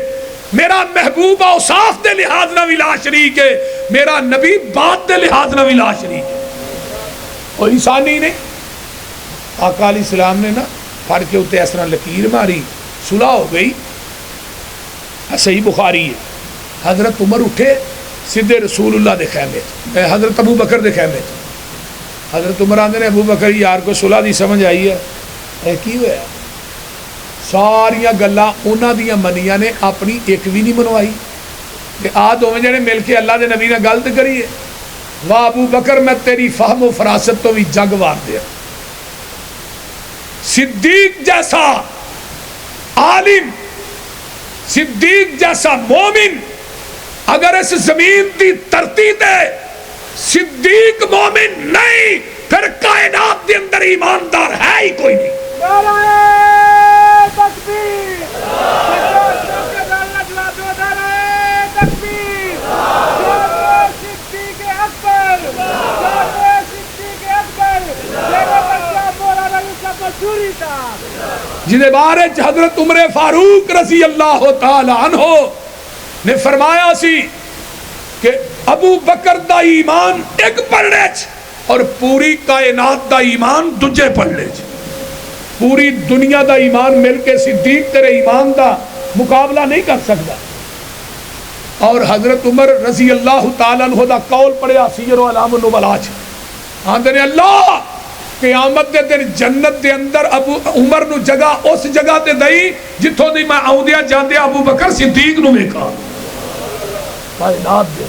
میرا محبوب اوصاف دے لحاظ نہ بھی لا شریک ہے، میرا نبی بات دے لحاظ نہ بھی لا شریک ہے۔ وہ انسانی نے آقا علیہ السلام نے نا پھڑ کے اتنے اس طرح لکیر ماری، صلح ہو گئی۔ صحیح بخاری ہے، حضرت عمر اٹھے سیدھے رسول اللہ دے خیمے، حضرت ابو بکر دے خیمے۔ حضرت عمر آندے نے ابو بکر یار کو صلح دی سمجھ آئی ہے، اے کی ہوا؟ ساریاں گلاں انہاں دیاں منیاں نے، اپنی ایک بھی نہیں منوائی کہ آ دوویں جنے مل کے اللہ دے نبی نے گل تے کری ہے۔ واہ ابو بکر میں تیری فہم و فراست تو بھی جگ وار دیا۔ صدیق جیسا عالم، صدیق جیسا مومن اگر اس زمین دی دھرتی تے صدیق مومن نہیں، پھر کائنات دے اندر ایماندار ہے ہی کوئی نہیں۔ نعرہ تکبیر، نعرہ تکبیر، نعرہ صدیق اکبر، نعرہ صدیق اکبر، میرے بچہ مولانا یوسف منصوری صاحب جنہیں بارے حضرت عمر فاروق رضی اللہ تعالی عنہ نے فرمایا سی کہ ابو بکر دا ایمان ایک پڑھنے اور پوری کائنات دا ایمان دجے پڑھنے، پوری دنیا دا ایمان مل کے صدیق تیرے ایمان دا مقابلہ نہیں کر سکتا۔ اور حضرت عمر رضی اللہ تعالیٰ عنہ دا قول پڑھیا سیر و علام النبلاء آندے نے اللہ قیامت دے دن جنت دے اندر ابو عمر نو جگہ اس جگہ تے دئی جتھوں دی میں آؤندیا جاندیا ابو بکر صدیق نو ویکھا۔ کائنات دے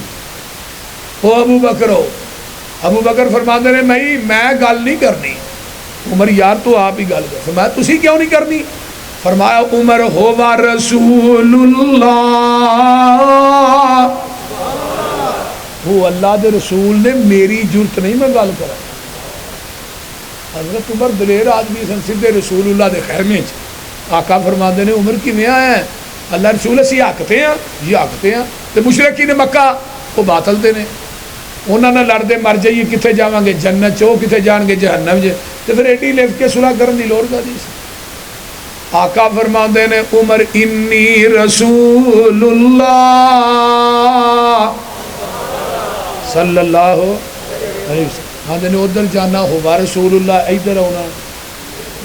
او ابو بکر ہو، ابو بکر فرماندے نے میں گل نہیں کرنی۔ عمر یار تو آپ ہی گل کر۔ فرمایا تسی کیوں نہیں کرنی؟ فرمایا عمر ہوا رسول اللہ، وہ اللہ دے رسول نے میری جرت نہیں میں گل کرا۔ حضرت عمر دلیر آدمی سن، سیدھے رسول اللہ دے خیمے چ آقا فرماندے نے عمر کیویں آیا ہے؟ اللہ رسول اسی آکھتے ہیں جی آکھتے ہیں تے مشرکین مکہ وہ باطل دے نے، انہاں نال لڑدے مر جائیے کتنے جاواں گے جنت چ، وہ کتنے جان گے جہنم چ، تے پھر ایڈی لکھ کے صلح کرن دی لوڑ کادی سی؟ آقا فرماندے نے عمر انی رسول اللہ صلی اللہ علیہ وسلم، آندے نے ادھر جانا ہوا رسول اللہ، ادھر آنا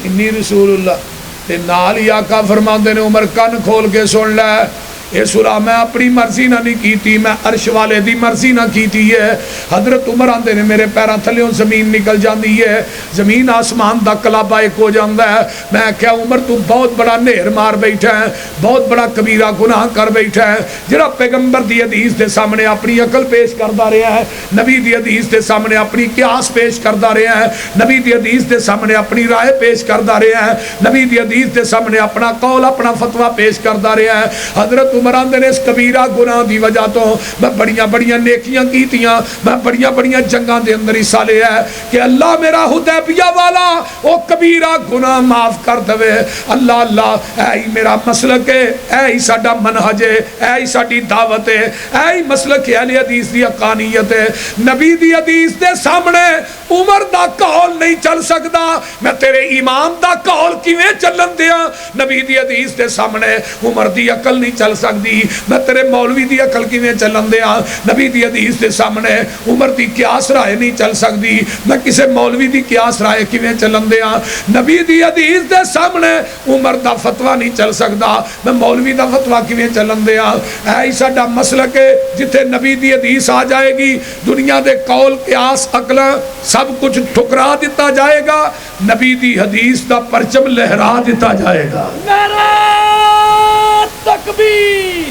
انی رسول اللہ۔ تے نال ہی آقا فرماندے نے عمر کن کھول کے سن لے، یہ صلح میں اپنی مرضی نہ نہیں کیتی، میں عرش والے دی مرضی نہ کیتی ہے۔ حضرت عمر آندے نے میرے پیراں تھلیوں زمین نکل جاندی ہے، زمین آسمان دا کلابہ ایک ہو جاندا ہے۔ میں کہا عمر تو بہت بڑا نہر مار بیٹھا ہے، بہت بڑا کبیرہ گناہ کر بیٹھا ہے، جڑا پیغمبر دی حدیث دے سامنے اپنی عقل پیش کردا رہا ہے، نبی دی حدیث دے سامنے اپنی قیاس پیش کردا رہا ہے، نبی دی حدیث دے سامنے اپنی رائے پیش کردا رہا ہے، نبی دی حدیث دے سامنے اپنا قول اپنا فتویٰ پیش کردا رہا ہے۔ حضرت عمر آندے نے اس کبیرہ گناہ دی وجہ تو میں بڑیاں بڑیاں نیکیاں کیتیاں، میں بڑیاں بڑیاں جنگاں دے اندر حصہ لیا ہے کہ اللہ میرا حدیبیہ والا وہ کبیرہ گناہ معاف کر دے۔ اللہ اللہ اے ہی میرا مسلک ہے، اے ہی ساڈا منہج ہے، اے ہی ساڈی دعوت ہے، اے ہی مسلک اہل حدیث دی حقانیت ہے۔ نبی دی حدیث دے سامنے عمر دا قول نہیں چل سکتا، میں تیرے ایمان دا قول کیویں چلن دیاں؟ نبی دی حدیث دے سامنے عمر دی عقل نہیں چل سکتی، میں تیرے مولوی دی عقل کیویں چلن دیاں؟ نبی دی حدیث دے سامنے عمر دی قیاس رائے نہیں چل سکتی، میں کسے مولوی دی قیاس رائے کیویں چلن دیاں؟ نبی دی حدیث دے سامنے عمر دا فتویٰ نہیں چل سکتا، میں مولوی دا فتویٰ کیویں چلن دیاں؟ اے ہی ساڈا مسلک ہے، جتھے نبی دی حدیث آ جائے گی دنیا دے قول قیاس عقلاں سب کچھ ٹھکرا دیتا جائے گا، نبی دی حدیث دا پرچم لہرا دیتا جائے گا۔ نعرہ تکبیر،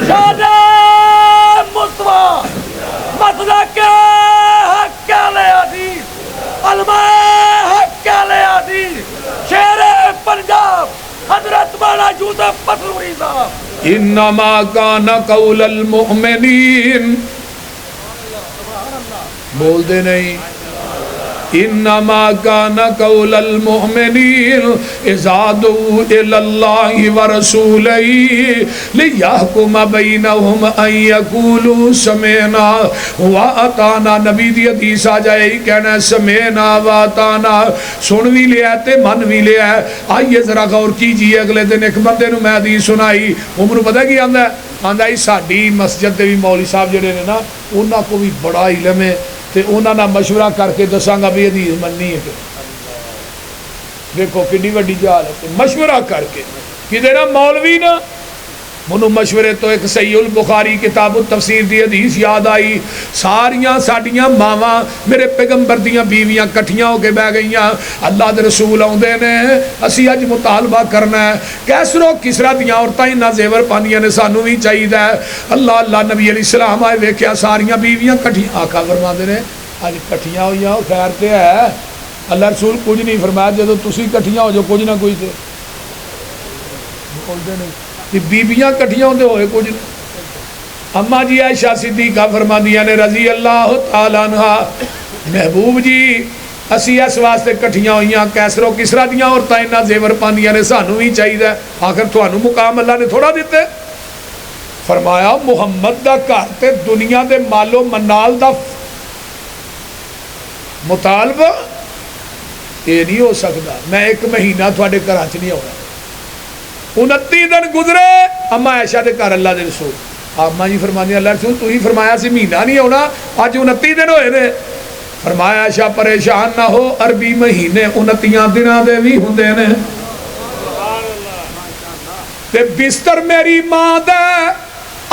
شان مصطفیٰ، مسلک حق علیہ حدیث، علماء حق علیہ حدیث، شیر پنجاب حضرت مولانا یوسف منصوری صاحب۔ انما کان قول المؤمنین، بول دے نہیں، انما کان قول المؤمنین اذا دعوا الی اللہ ورسولہ لیحکم بینہم ان یقولوا سمعنا واطعنا. نبی دی حدیث آ جائے ہی کہنا سمعنا واطعنا, سن بھی لیا تے من بھی لیا. آئیے ذرا غور کیجئے, اگلے دن ایک بندے نو میں حدیث سنائی, عمر پتہ کی آندا ہے, آندا ہی ساڈی مسجد دے بھی مولوی صاحب جڑے نے نا انہاں کو بھی بڑا علم ہے تے انہاں نال مشورہ کر کے دساں گا بھی حدیث مننی ہے کہ دیکھو کڈی وڈی جہالت. مشورہ کر کے کدے نا مولوی نا منو مشورے تو ایک صحیح البخاری کتاب التفسیر دی حدیث یاد آئی. ساریاں ساڈیاں ماواں میرے پیغمبر دیاں بیویاں کٹھیاں ہو کے بہ گئیاں, اللہ دے رسول آوندے نے اسی اج مطالبہ کرنا ہے کیسر و کسرا دیاں عورتاں انہاں زیور پاندیاں نے سانو بھی چاہیے. اللہ اللہ نبی علیہ السلام آئے ویکھیا ساریاں بیویاں کٹھیاں, آقا فرماندے نے اج کٹھیاں ہوئیاں خیر تے ہے, اللہ رسول کچھ نہیں فرمایا جدو تسی کٹھیاں ہو جو کچھ نہ کوئی تے بولدے نہیں بیبیاں کٹھیاں ہوندے ہوئے کچھ نہیں. اما جی عائشہ صدیقہ فرماندیاں نے رضی اللہ تعالیٰ عنہ, محبوب جی اسی اس واسطے کٹھیاں ہوئیاں کیسر و کسرا دیاں عورتاں انہاں زیور پاندیاں نے سانو بھی چاہیے, آخر تھانوں مقام اللہ نے تھوڑا دیتے. فرمایا محمد دا گھر تے دنیا دے مالو منال دا مطالبہ یہ نہیں ہو سکتا. میں ایک مہینہ تھوڑے گھراں چ نہیں آنا. 29 دن گزرے اما عائشہ دے گھر اللہ دے رسول, اما جی فرماندی اللہ رسول تو ہی فرمایا سی مہینہ نہیں ہونا, اج 29 دن ہوئے نے. فرمایا عائشہ پریشان نہ ہو, عربی مہینے 29 دنوں دے بھی ہوندے نے. تے بستر میری ماں دا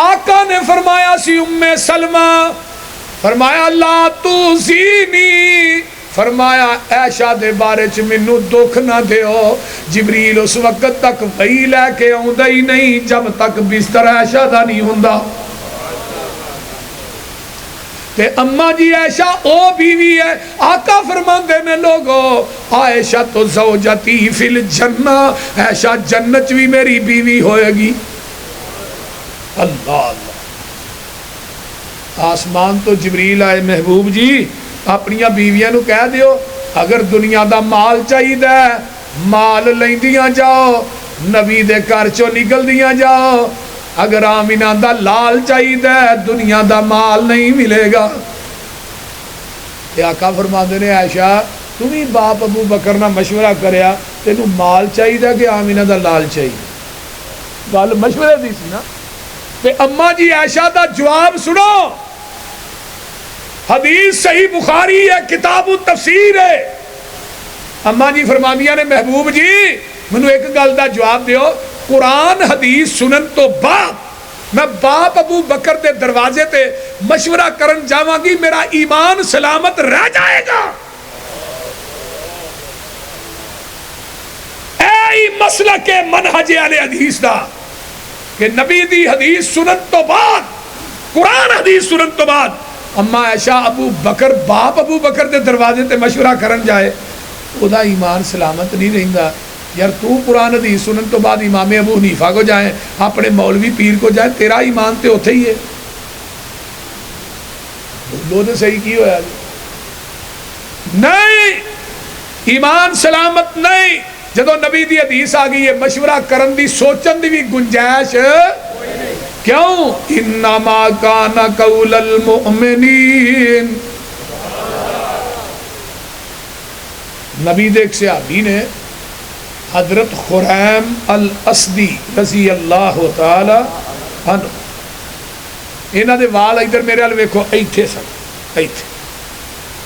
آقا نے فرمایا سی ام سلمہ, فرمایا لا تو زینی, فرمایا عائشہ دے بارے چ مینوں دکھ نہ دیو. جبریل اس وقت تک وحی لے کے آوندا ہی نہیں جب تک بستر عائشہ دا نہیں ہوندا. تے اما جی عائشہ او بیوی ہے, آقا فرماندے نے لوگو عائشہ تو زوجتی فی الجنہ, عائشہ جنت بھی میری بیوی ہوئے گی. اللہ اللہ, آسمان تو جبریل آئے, محبوب جی اپنیاں بیویاں نو کہہ دیو اگر دنیا دا مال چاہیے مال لیندیاں جاؤ, نبی دے گھر چوں نکل دیاں جاؤ. اگر آمینہ دا لال چاہیے دنیا دا مال نہیں ملے گا. آقا فرماندے نے عائشہ تم ہی باپ ابو بکر نہ مشورہ کریا تینوں مال چاہیے کہ آمینہ دا لال چاہیے, گل مشورے دی سی نا. تے اما جی عائشہ دا جواب سنو, حدیث صحیح بخاری ہے کتاب التفسیر ہے. اما جی فرماندیاں نے محبوب جی منو ایک گل دا جواب دیو, قرآن حدیث سنن تو بعد میں باپ ابو بکر دے دروازے تے مشورہ کرن جاواں گی, میرا ایمان سلامت رہ جائے گا. اے مسلک منہج اہل حدیث دا کہ نبی دی حدیث سنن تو بعد قرآن حدیث سنن تو بعد اما عائشہ ابو بکر باپ ابو بکر دے دروازے تے مشورہ کرن جائے او دا ایمان سلامت نہیں رہندا. یار تو قرآن حدیث سنن تو بعد امام ابو حنیفہ کو جائیں, اپنے مولوی پیر کو جائیں, تیرا ایمان تے اوتھے ہی ہے. بولو تے صحیح کی ہویا نہیں, ایمان سلامت نہیں. جدو نبی دی حدیث آ گئی ہے مشورہ کرن دی سوچن دی بھی گنجائش کیوں, انما کان قول المؤمنین. نبی دے ایک صحابی نے حضرت خریم الاسدی رضی اللہ تعالی عنہ, انہاں دے وال ادھر میرے ال ویکھو ایتھے سن, ایتھے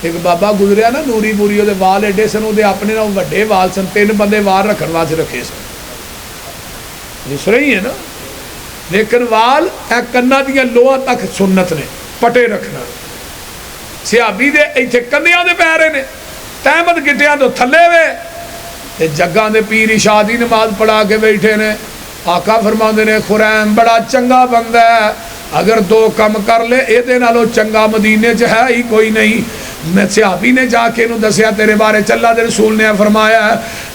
ایک بابا گزریا نا نوری پوری, وہ وال ایڈے سن, وہ اپنے نال وڈے وال سن, 3 بندے وال رکھن واسطے رکھے سن. دس رہی ہے نا, لیکن وال اے کنا دیاں لوہاں تک سنت نے پٹے رکھنا. صحابی دے ایتھے کندیاں دے پے رہے نے, تہمت گٹیاں تو تھلے وے, تے جگاں دے پیر عشاء دی نماز پڑھا کے بیٹھے نے. آقا فرماندے نے خریم بڑا چنگا بندہ ہے, اگر 2 کم کر لے اے دے نالوں چنگا مدینے چ ہے ہی کوئی نہیں. میں صحابی نے جا کے انہوں دسیا تیرے بارے چلا دے رسول نے فرمایا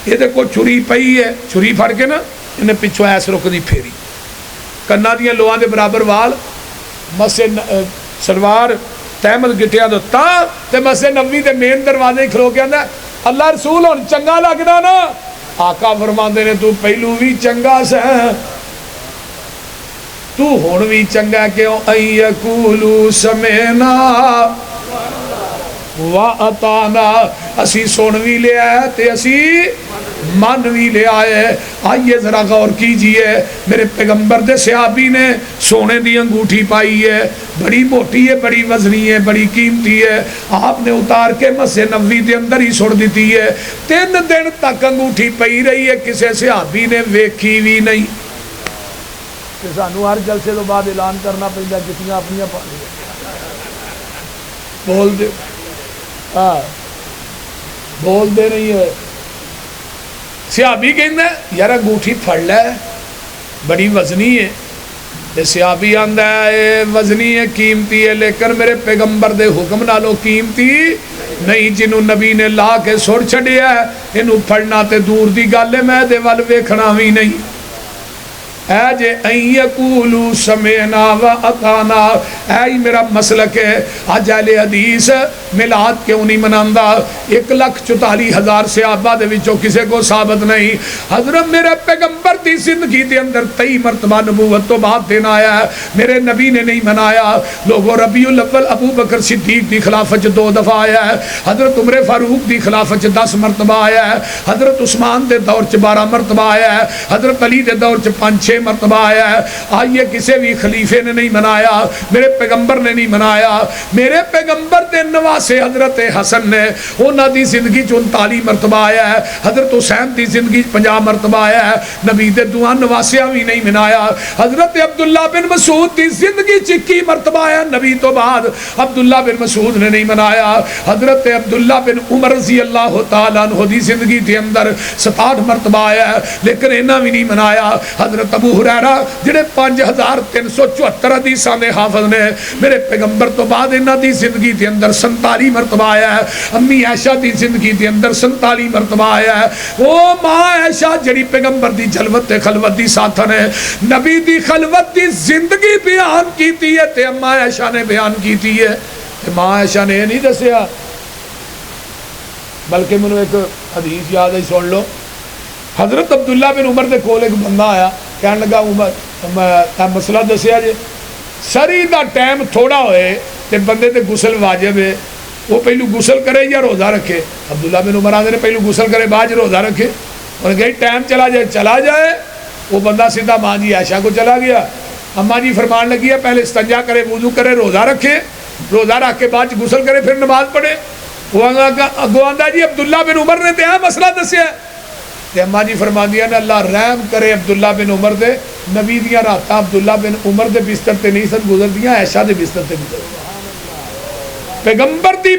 یہ دے کو چھری پئی ہے, چھری پھڑ کے نا انہیں پچھو ایس رک دی پھیری, کنا دیاں لوہاں دے برابر وال, مسے سلوار تحمد گٹیا دو تا تے مسجد نبوی دے مین دروازے کھلو کے آندا اللہ رسول ہن چنگا لگنا نا؟ آقا فرماندے نے تو پہلو بھی چنگا سا تو ہن بھی چنگا کیوں ان یقولوا سمعنا وَأَطَعْنَا اسی سن بھی لے آئے تے اسی من بھی لے آئے. آئیے ذرا غور کیجئے میرے پیغمبر دے صحابی نے سونے دی انگوٹھی پائی ہے, بڑی موٹی ہے, بڑی وزنی ہے, بڑی قیمتی ہے, آپ نے اتار کے مسجد نبوی دے اندر ہی سڑ دیتی ہے. 3 دن تک انگوٹھی پئی رہی ہے, کسے صحابی نے ویکھی بھی نہیں. کہ سانو ہر جلسے تو بعد اعلان کرنا پہندا جتنی اپنی پا بول دے بول دے نہیں ہے. صحابی کہندا یار انگوٹھی پھڑ لے بڑی وزنی ہے, تے صحابی آندا ہے وزنی ہے قیمتی ہے لیکن میرے پیغمبر دے حکم نالوں قیمتی نہیں. جنوں نبی نے لا کے سڑ چھڈیا ہے اینوں پھڑنا تے دور دی گل ہے, میں دے ول ویکھنا وی نہیں. اے جے ان یقولوا سمعنا واطعنا اے میرا مسلک ہے. آج اہل حدیث میلاد کیوں نہیں مناندا؟ 1,44,000 صحابہ دے وچوں کسے کو ثابت نہیں. حضرت میرے پیغمبر دی زندگی دے اندر 23 مرتبہ نبوت تو بعد دن آیا ہے, میرے نبی نے نہیں منایا. لوگوں ربیع الاول ابو بکر صدیق دی خلافت 2 دفعہ آیا ہے, حضرت عمر فاروق دی خلافت 10 مرتبہ آیا ہے, حضرت عثمان دے دور 12 مرتبہ آیا ہے, حضرت علی دے دور 5-6 مرتبہ آیا ہے. آئیے کسی بھی خلیفے نے نہیں منایا, میرے پیغمبر نے نہیں منایا. میرے پیغمبر دے نواسے حضرت حسن نے انہاں دی زندگی 39 مرتبہ آیا ہے, حضرت حسین دی زندگی 50 مرتبہ آیا ہے. نبی دے دعا نواسیاں بھی نہیں منایا. حضرت عبداللہ بن مسعود دی زندگی 21 مرتبہ آیا نبی تو بعد, عبداللہ بن مسعود نے نہیں منایا. حضرت عبداللہ بن عمر رضی اللہ تعالیٰ عنہ دی زندگی دے اندر 67 مرتبہ آیا ہے لیکن انہاں بھی نہیں منایا. حضرت ابو ہریرہ جڑے 5374 حدیثاں دے حافظ نے, میرے پیغمبر تو بعد انہاں دی زندگی دے اندر 47 مرتبہ آیا ہے. امی عائشہ دی زندگی دے اندر 47 مرتبہ آیا ہے. او ماں عائشہ جڑی پیغمبر دی جلوت تے خلوت دی ساتھن ہے, نبی دی خلوت دی زندگی بیان کیتی ہے تے اما عائشہ نے بیان کیتی ہے. تے ماں عائشہ نے نہیں دسیا, بلکہ مینوں ایک حدیث یاد ہے, سن لو. حضرت عبداللہ بن عمر دے کول ایک بندہ آیا, کہنے لگا عمر مسئلہ دسیا جے, سری دا ٹائم تھوڑا ہوئے تے بندے تے غسل واجب ہے, وہ پہلو غسل کرے یا روزہ رکھے؟ عبداللہ بن عمر آدھے نے پہلو غسل کرے بعد روزہ رکھے. اور کہ ٹائم چلا جائے. وہ بندہ سیدھا ماں جی عائشہ کو چلا گیا. اماں جی فرمان لگی ہے پہلے استنجا کرے, وضو کرے, روزہ رکھے, روزہ رکھ کے بعد غسل کرے, پھر نماز پڑھے. وہ آندا جی عبداللہ بن عمر نے تے مسئلہ دسیا. تے اماں جی فرما دیا نے اللہ رحم کرے عبداللہ بن عمر دے, نبی دیاں راتاں عبداللہ بن عمر دے بستر تے نہیں سن گزردیاں, عائشہ دے بستر تے گزردیاں. پیغمبر دی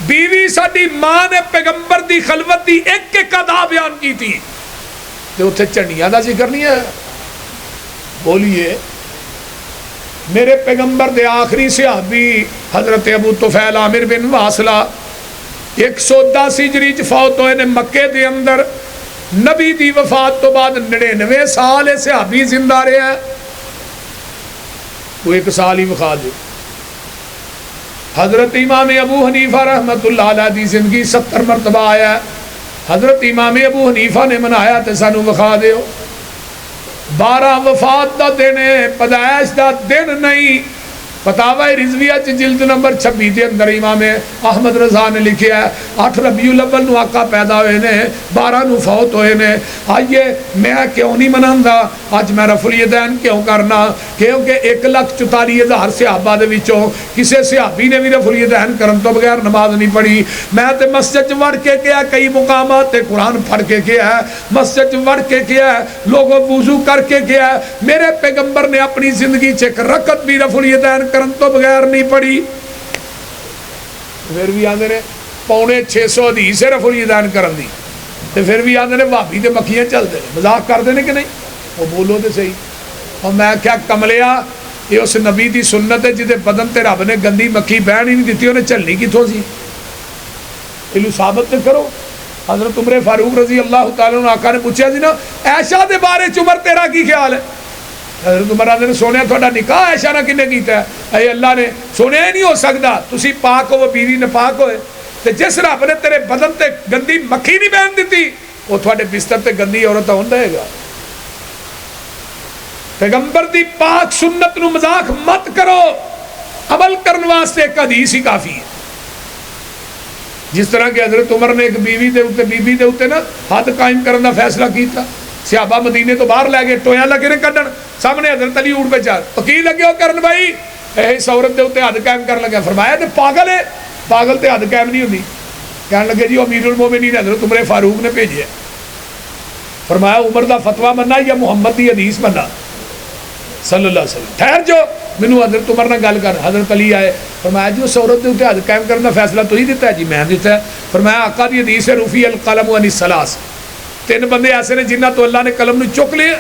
بیوی ساڈی ماں نے پیغمبر دی خلوت دی ایک ادا بیان کی تھی, تے اتھے چڑھیاں دا ذکر نہیں ہے. بولیے میرے پیغمبر دے آخری صحابی حضرت ابو طفیل عامر بن واصلہ 110 ہجری چ فوت ہوئے نے مکے دے اندر. نبی دی وفات تو بعد 99 سال صحابی زندہ رہے ہیں. وہ 1 سال ہی وفا دے. حضرت امام ابو حنیفہ رحمت اللہ علیہ دی زندگی 70 مرتبہ آیا ہے. حضرت امام ابو حنیفہ نے منایا تے سانو وفا دیو. 12 وفات دا دن ہے, پیدائش دا دن نہیں. فتاوی رضویہ جلد نمبر 26 دے اندر امام احمد رضا نے لکھیا ہے 8 ربیع الاول نو آقا پیدا ہوئے نے, 12 نو فوت ہوئے نے. آئیے میں کیوں نہیں مناندا اج میں رفع الیدین کیوں کرنا؟ کیونکہ 1,44,000 صحابہ دے وچوں کسے صحابی نے بھی رفع الیدین کرن تو بغیر نماز نہیں پڑھی. میں تے مسجد وڑ کے گیا, کئی مقامات تے قرآن پڑھ کے گیا, مسجد وڑ کے گیا, لوگوں وضو کر کے گیا. میرے پیغمبر نے اپنی زندگی چ ایک رکعت بھی رفع الیدین کرن تو بغیر نہیں پڑھی. پھر بھی آندے نے 650 حدیث ہے رفع الیدین کرن دی, تے پھر بھی آندے نے بھابی تے مکھیاں چلدے نے, مذاق کردے نے کہ نہیں؟ وہ بولو تے صحیح. اور میں کیا کملیا, یہ اس نبی دی سنت ہے جدے بدن تے رب نے گندی مکھی بہن ہی نہیں دیتی, انہیں چلنی کتھوں سی؟ یہ ثابت تے کرو. حضرت عمر فاروق رضی اللہ تعالیٰ عنہ آقا نے پوچھا سی نا عائشہ دے بارے عمر تیرا کی خیال ہے؟ حضرت عمر آدھے نے سونے تھوڑا نکاح عائشہ نہ کنے کیتا ہے؟ اے اللہ نے سونے نہیں ہو سکتا، تسی پاک ہو وہ بیوی نپاک ہوئے، تے جس رب نے تیرے بدن تے گندی مکھی نہیں بہن دیتی وہ تھوڑے بستر تے گندی عورت ہون دے گا؟ پیغمبر دی پاک سنت نو مذاق مت کرو، عمل کرنے واسطے ایک حدیث ہی کافی ہے۔ جس طرح کہ حضرت عمر نے ایک بیوی دے اوتے نا حد قائم کرنے دا فیصلہ کیتا، صحابہ مدینے تو باہر لے گئے، ٹویاں لگے نے کڈن، سامنے حضرت علی اونٹ پہ چڑھ، وکیل لگے ہو کرن بھائی اس عورت دے اوتے حد قائم کر لگا، فرمایا تے پاگل ہے، پاگل تے حد قائم نہیں ہوندی۔ کہنے لگے جی امیر المومنین حضرت عمر فاروق نے بھیجیا، فرمایا عمر دا فتویٰ مننا یا محمد دی حدیث مننا صلی اللہ علیہ وسلم؟ ٹھہر جو مینوں حضرت عمر نہ گل کر۔ حضرت علی آئے، فرمایا جی اس عورت دے اوتے حد قائم کرنے دا فیصلہ تو ہی دیتا ہے؟ جی میں دیتا ہے۔ فرمایا آقا دی حدیث ہے رفیع القلم عن الثلاث، تین بندے ایسے نے جنہ تو اللہ نے قلم نو چک لیا،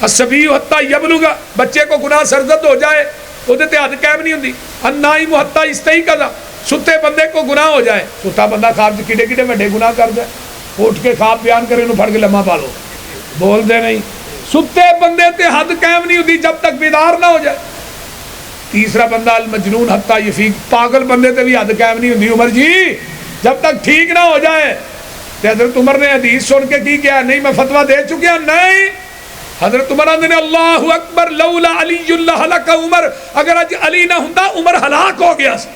الصبی حتی یبلغ، بچے کو گناہ سرزد ہو جائے وہ تے حد قائم نہیں ہوندی، النائم حتی یستیقظ، ستے بندے کو گناہ ہو جائے، ستا بندہ خواب کیڑے کیڑے وڈے گناہ کردا ہے، اٹھ کے خواب بیان کرے نو پھڑ کے لمحہ پا لو، بول دے نہیں، ستے بندے تے حد قائم نہیں ہوتی جب تک بیدار نہ ہو جائے۔ تیسرا بندہ المجنون حتی یفیق، پاگل بندے تے بھی حد قائم نہیں ہوتی عمر جی جب تک ٹھیک نہ ہو جائے۔ تے حضرت عمر نے حدیث سن کے کی کیا؟ نہیں میں فتویٰ دے چکیا، نہیں۔ حضرت عمر نے اللہ اکبر لولا علی اللہ ہلاک عمر، اگر اج علی نہ ہوندا عمر ہلاک ہو گیا سی۔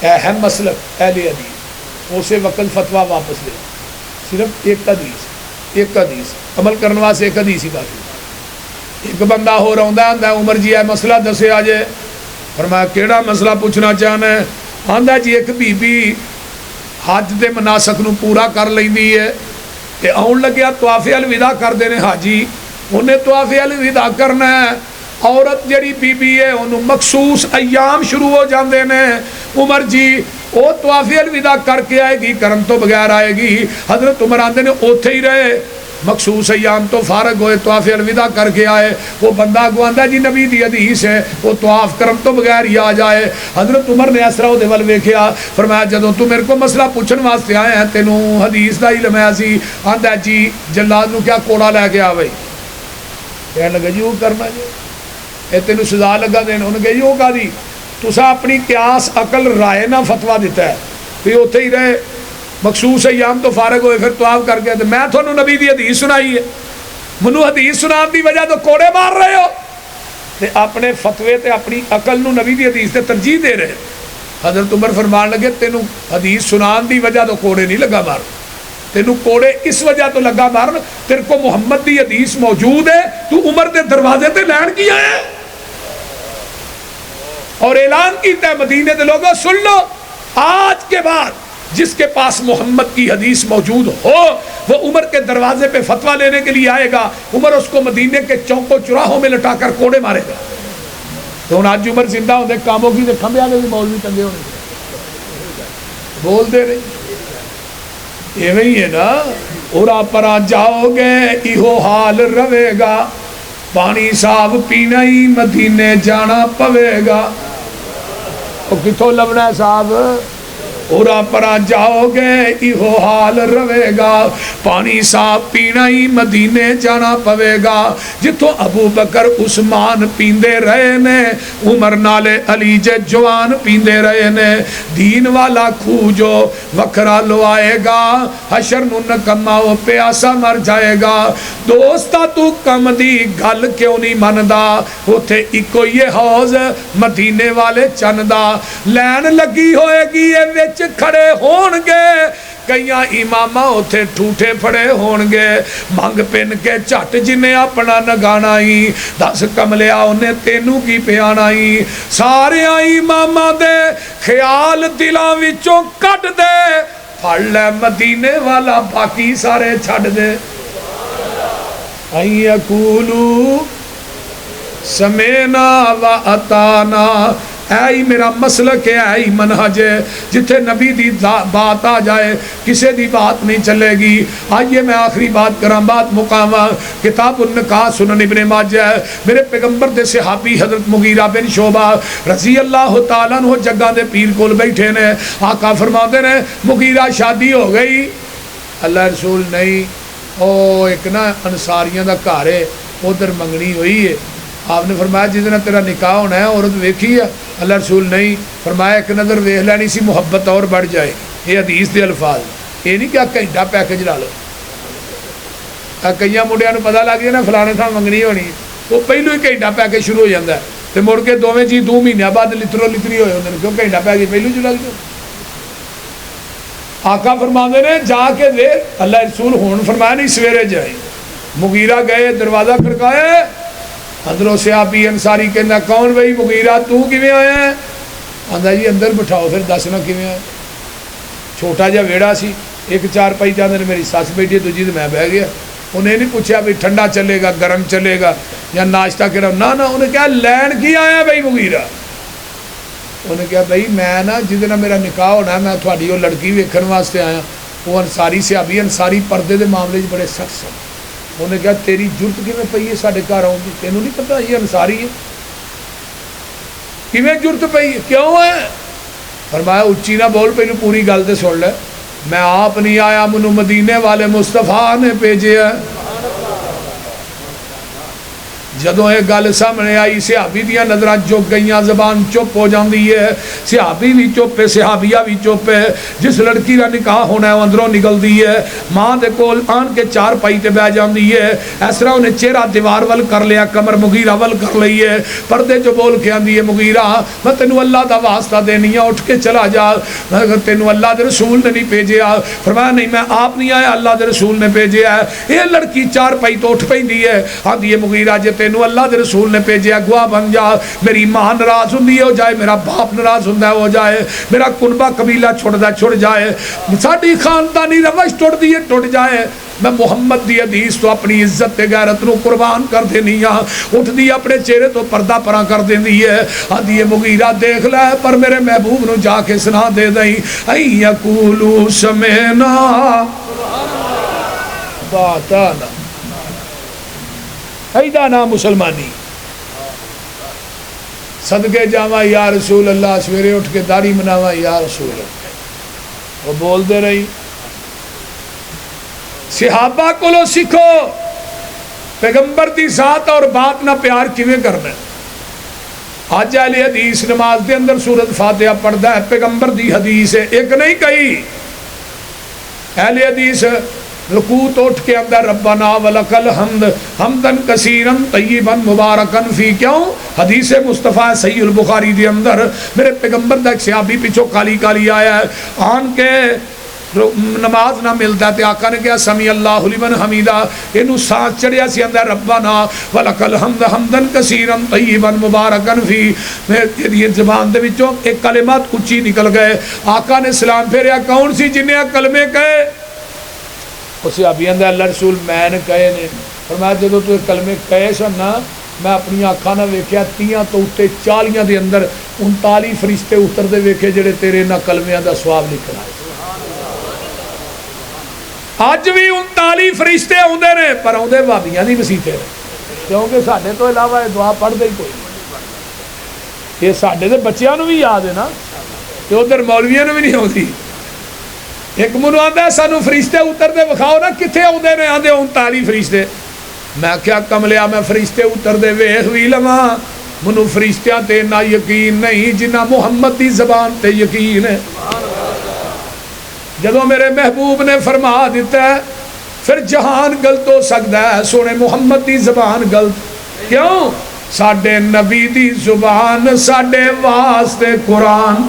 اہم مسلک اہل حدیث، اسے وقت فتویٰ واپس لے، صرف ایک حدیث عمل کرنے واسطے ایک حدیث ہی کافی۔ ایک بندہ ہو رہا ہے عمر جی ہے مسئلہ دسے آج، فرمایا کیڑا مسئلہ پوچھنا چاہنا ہے؟ آندا جی ایک بی بی حج دے مناسک نو پورا کر لیندی ہے تے آن لگیا طواف الوداع کر دینے حاجی، انہیں طواف الوداع کرنا ہے، عورت جڑی بی بی ہے انہوں مخصوص ایام شروع ہو جاندے نے، عمر جی وہ طواف الوداع کر کے آئے گی کرن تو بغیر آئے گی؟ حضرت عمر آندے نے اوتھے ہی رہے، مخصوص ایام تو فارغ ہوئے طواف الوداع کر کے آئے، وہ بندہ گواندا جی نبی دی حدیث ہے وہ طواف کرن تو بغیر ہی آ جائے۔ حضرت عمر نے اسرا دے ول ویکھیا، فرمایا جدوں تو میرے کو مسئلہ پوچھن واسطے آیا ہے تینوں حدیث دا علم ہے سی؟ آندا جی جلاد نو کیا کوڑا لے کے آوے؟ کہنے لگا جی وہ کرنا جی اے تینوں سزا لگا دین، انہوں نے کہا جی وہ کہا دی تسا اپنی قیاس عقل رائے نہ فتویٰ دیتا ہے، پھر اوتھے ہی رہے مخصوص ایام تو فارغ ہوئے پھر طواف کر کے، میں تھانوں نبی دی حدیث سنائی ہے، منو حدیث سنان دی وجہ تو کوڑے مار رہے ہو، تے اپنے فتوے تے اپنی عقل نو نبی دی حدیث تے ترجیح دے رہے۔ حضرت عمر فرمان لگے تینوں حدیث سنان دی وجہ تو کوڑے نہیں لگا مار، تینوں کوڑے اس وجہ تو لگا مارن تیرے کو محمد دی حدیث موجود ہے، تو عمر دے دروازے تے لین کیا ہے اور اعلان کیتا ہے مدینے دے لوگوں سن لو، آج کے بعد جس کے پاس محمد کی حدیث موجود ہو وہ عمر کے دروازے پہ فتویٰ لینے کے لیے آئے گا، عمر اس کو مدینے کے چوکوں چراہوں میں لٹا کر کوڑے مارے گا۔ تو آج عمر زندہ ہوتے کاموں کی کھمبے آگے بھی مولوی ٹنگے ہونے بول دے رہے، ایویں ہی ہے نا، اور آپ پر آ جاؤ گے ایہو حال رہے گا، پانی صاف پینا ہی مدینے جانا پوے گا۔ وہ کتوں لبنا ہے صاحب؟ اور پر جاؤ گے ایہو حال رہے گا، پانی صاف پینا ہی مدینے جانا پوے گا، جتوں ابو بکر عثمان پیندے رہے نے، عمر نالے علی جے جوان پیندے رہے نے، دین والا کھو جو وکھرا لو آئے گا، حشر نو نکما وہ پیاسا مر جائے گا۔ دوستا تو کم دی گل کیوں نہیں مندا، اوتھے اکو یہ حوض مدینے والے چندا، لین لگی ہوئے گی وچ کھڑے ہون گے، کئیاں امامہ اوتھے ٹھوٹے پھڑے ہون گے، منگ پن کے چٹ جنہیں اپنا نگانا ہی، دس کملیا انہیں تینوں کی پیانا ہی، سارے امامہ دے خیال دلاں وچوں کٹ دے، پڑھ لے مدینے والا باقی سارے چھڑ دے۔ این یقولو سمینا و اتانا، اے میرا مسلک ہے، اے منہج ہے، جتھے نبی دی بات آ جائے کسے دی بات نہیں چلے گی۔ آئیے میں آخری بات کرام، بات مقامہ کتاب النکاح سنن ابن ماجہ ہے، میرے پیغمبر دے صحابی حضرت مغیرہ بن شعبہ رضی اللہ تعالیٰ عنہ جگہ دے پیر کول بیٹھے نے، آقا فرماتے نے مغیرہ شادی ہو گئی؟ اللہ رسول نہیں، او ایک نا انصاریاں دا گھر ہے ادھر منگنی ہوئی ہے. آپ نے فرمایا جس نے تیرا نکاح ہونا ہے عورت ویکھی ہے؟ اللہ رسول نہیں. فرمایا ایک نظر ویکھ لینی سی محبت اور بڑھ جائے. یہ حدیث دے الفاظ. یہ نہیں کہ گھنٹہ پیکج لا لو. کئی منڈیا پتا لگ گیا نا فلانے تھان منگنی ہونی وہ پہلو ہی گھنٹہ پیکج شروع ہو جاتا ہے تو مڑ کے دونوں جی 2 مہینے بعد لترو لتری ہوئے ہوتے ہیں کیوں گھنٹہ پیکج پہلو چ لگ جائے. آقا فرماندے نے جا کے دے. اللہ رسول ہون فرمایا نہیں سویرے جائے. مغیرہ گئے دروازہ کھڑکائے اندروں صحابی انصاری کہنا کون بھائی مغیرہ تو کیویں آیا ہے؟ آندا جی اندر بٹھاؤ پھر دسنا کیویں آیا. چھوٹا جہا ویڑا سی ایک چارپائی چاہتے میری سس بیٹھی ہے دوجی تو میں بہ گیا. انہیں نہیں پوچھا بھی ٹھنڈا چلے گا گرم چلے گا یا ناشتہ کرا نہ انہیں کہا لین کی آیا بھائی مغیرہ. انہیں کہا بھائی میں نا جس دن میرا نکاح ہونا ہے میں تھوڑی وہ لڑکی ویکھن واسطے آیا. وہ انصاری صحابی انصاری پردے دے معاملے بڑے سخت سن. انہیں کہا تیری جرت کیویں پئی ہے ساڈے گھر آؤں گی؟ تینوں نہیں پتا یہ انصاری ہے؟ کیویں جرت پئی ہے کیوں ہے؟ فرمایا اچھی نہ بول پہلو پوری گل تے سن لے. میں آپ نہیں آیا منو مدینے والے مصطفیٰ نے بھیجے ہے. جدوں یہ گل سامنے آئی صحابی دیاں نظراں چک گئیاں زبان چپ ہو جاندی ہے. صحابی بھی چپ ہے صحابیہ بھی چپ ہے. جس لڑکی کا نکاح ہونا ہے وہ اندروں نکلدی ہے ماں دے کول آن کے چار پائی تے بہ جاندی ہے. اس طرح انہیں چہرہ دیوار ول کر لیا کمر مغیرہ ول کر لئی ہے. پردے جو بول کے آندی ہے مغیرہ میں تینوں اللہ دا واسطہ دینی ہے اٹھ کے چلا جا تینوں اللہ دے رسول نے نہیں بھیجیا. فرمایا نہیں میں آپ نہیں آیا اللہ دے رسول نے بھیجیا ہے. یہ لڑکی چار پائی تو اٹھ پیندی ہے آندی ہے مغیرہ جے تینوں اللہ دے رسول نے بھیجیا گواہ بن جا. میری ماں ناراض ہوندی ہے ہو جائے میرا باپ ناراض ہوندا ہے ہو جائے میرا کنبہ قبیلہ چھڑدا چھڑ جائے ساڈی خاندانی روش ٹوٹ دی ٹوٹ جائے. میں محمد دی حدیث تو اپنی عزت تے غیرت نو قربان کر دینی ہاں. اٹھ دی اپنے چہرے تو پردہ پراں کر دیندی ہے. آندی ہے مغیرہ دیکھ لے پر میرے محبوب نو جا کے سنا دے دئی این یقولوا سمعنا واطعنا. ایدہ نام مسلمانی صدقے جاواں یا رسول اللہ سویرے اٹھ کے داڑھی مناواں یا رسول اللہ. وہ بول دے رہی صحابہ کو لو سیکھو پیغمبر دی ذات اور بات نہ پیار کیویں کرنا ہے. آج اہل حدیث نماز دے اندر سورۃ فاتحہ پڑھدا ہے پیغمبر دی حدیث ہے ایک نہیں کئی. اہل حدیث رکوع تو اٹھ کے اندر ربنا ولک الحمد حمدن کثیرا طیبا مبارکا فی کیوں حدیث مصطفیٰ صحیح البخاری دے اندر میرے پیغمبر دا ایک صحابی پیچھو کالی کالی آیا ہے آن کے نماز نہ ملتا تے آقا نے کہا سمی اللہ لمن حمیدہ انہوں سانس چڑھیا سی اندر ربنا ولک الحمد حمدن کثیرا طیبا مبارکا فی. میری زبان دے وچوں ایک کلمات اچھی نکل گئے. آقا نے سلام پھیریا کون سی جنہیں کلمے کہے؟ اسی ابھی اندر اللہ رسول میں نے کہے نے. فرمایا جدو تو کلمے کہے سن نا میں اپنی آنکھاں نہ ویکھیا 30 تو اٹھے 40 دے اندر 39 فرشتے اتردے ویکھے جڑے تیرے نہ کلمیاں دا ثواب لکھنا ہے. اج بھی 39 فرشتے آندے نے پر آندے بھابیاں دی مسیتے کیونکہ ساڈے تو علاوہ دعا پڑھدے ہی کوئی یہ ساڈے دے بچیاں نو بھی یاد ہے نا کہ ادھر مولویاں نو بھی نہیں آتی. ایک منو آندا ہے سانو فرشتے اتردے وکھاؤ نا کتھے آندے نے آندے 39 فرشتے. میں کیا کملیا میں فرشتے اتردے ویکھ وی لواں منو فرشتیاں تے نہ یقین نہیں جنہ محمد دی زبان تے یقین ہے. جدوں میرے محبوب نے فرما دیتا ہے پھر جہان غلط ہو سکتا ہے سونے محمد دی زبان غلط کیوں؟ ساڈے نبی دی زبان ساڈے واسطے قرآن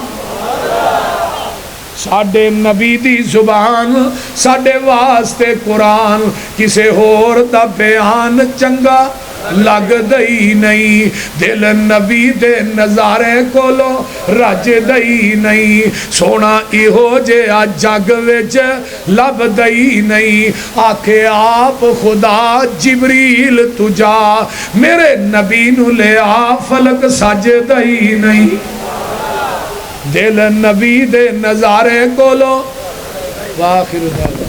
ساڈے نبی دی زبان ساڈے واسطے قرآن کسے ہور دا بیان چنگا لگ دئی نہیں دل نبی دے نظارے کولو رج دئی نہیں سونا ایہو جہا جگ وچ لب دئی نہیں آکھے آپ خدا جبریل تجا میرے نبی نو لے آ فلک سج دئی نہیں دل نبی دے نظارے کولو واخر دعوانا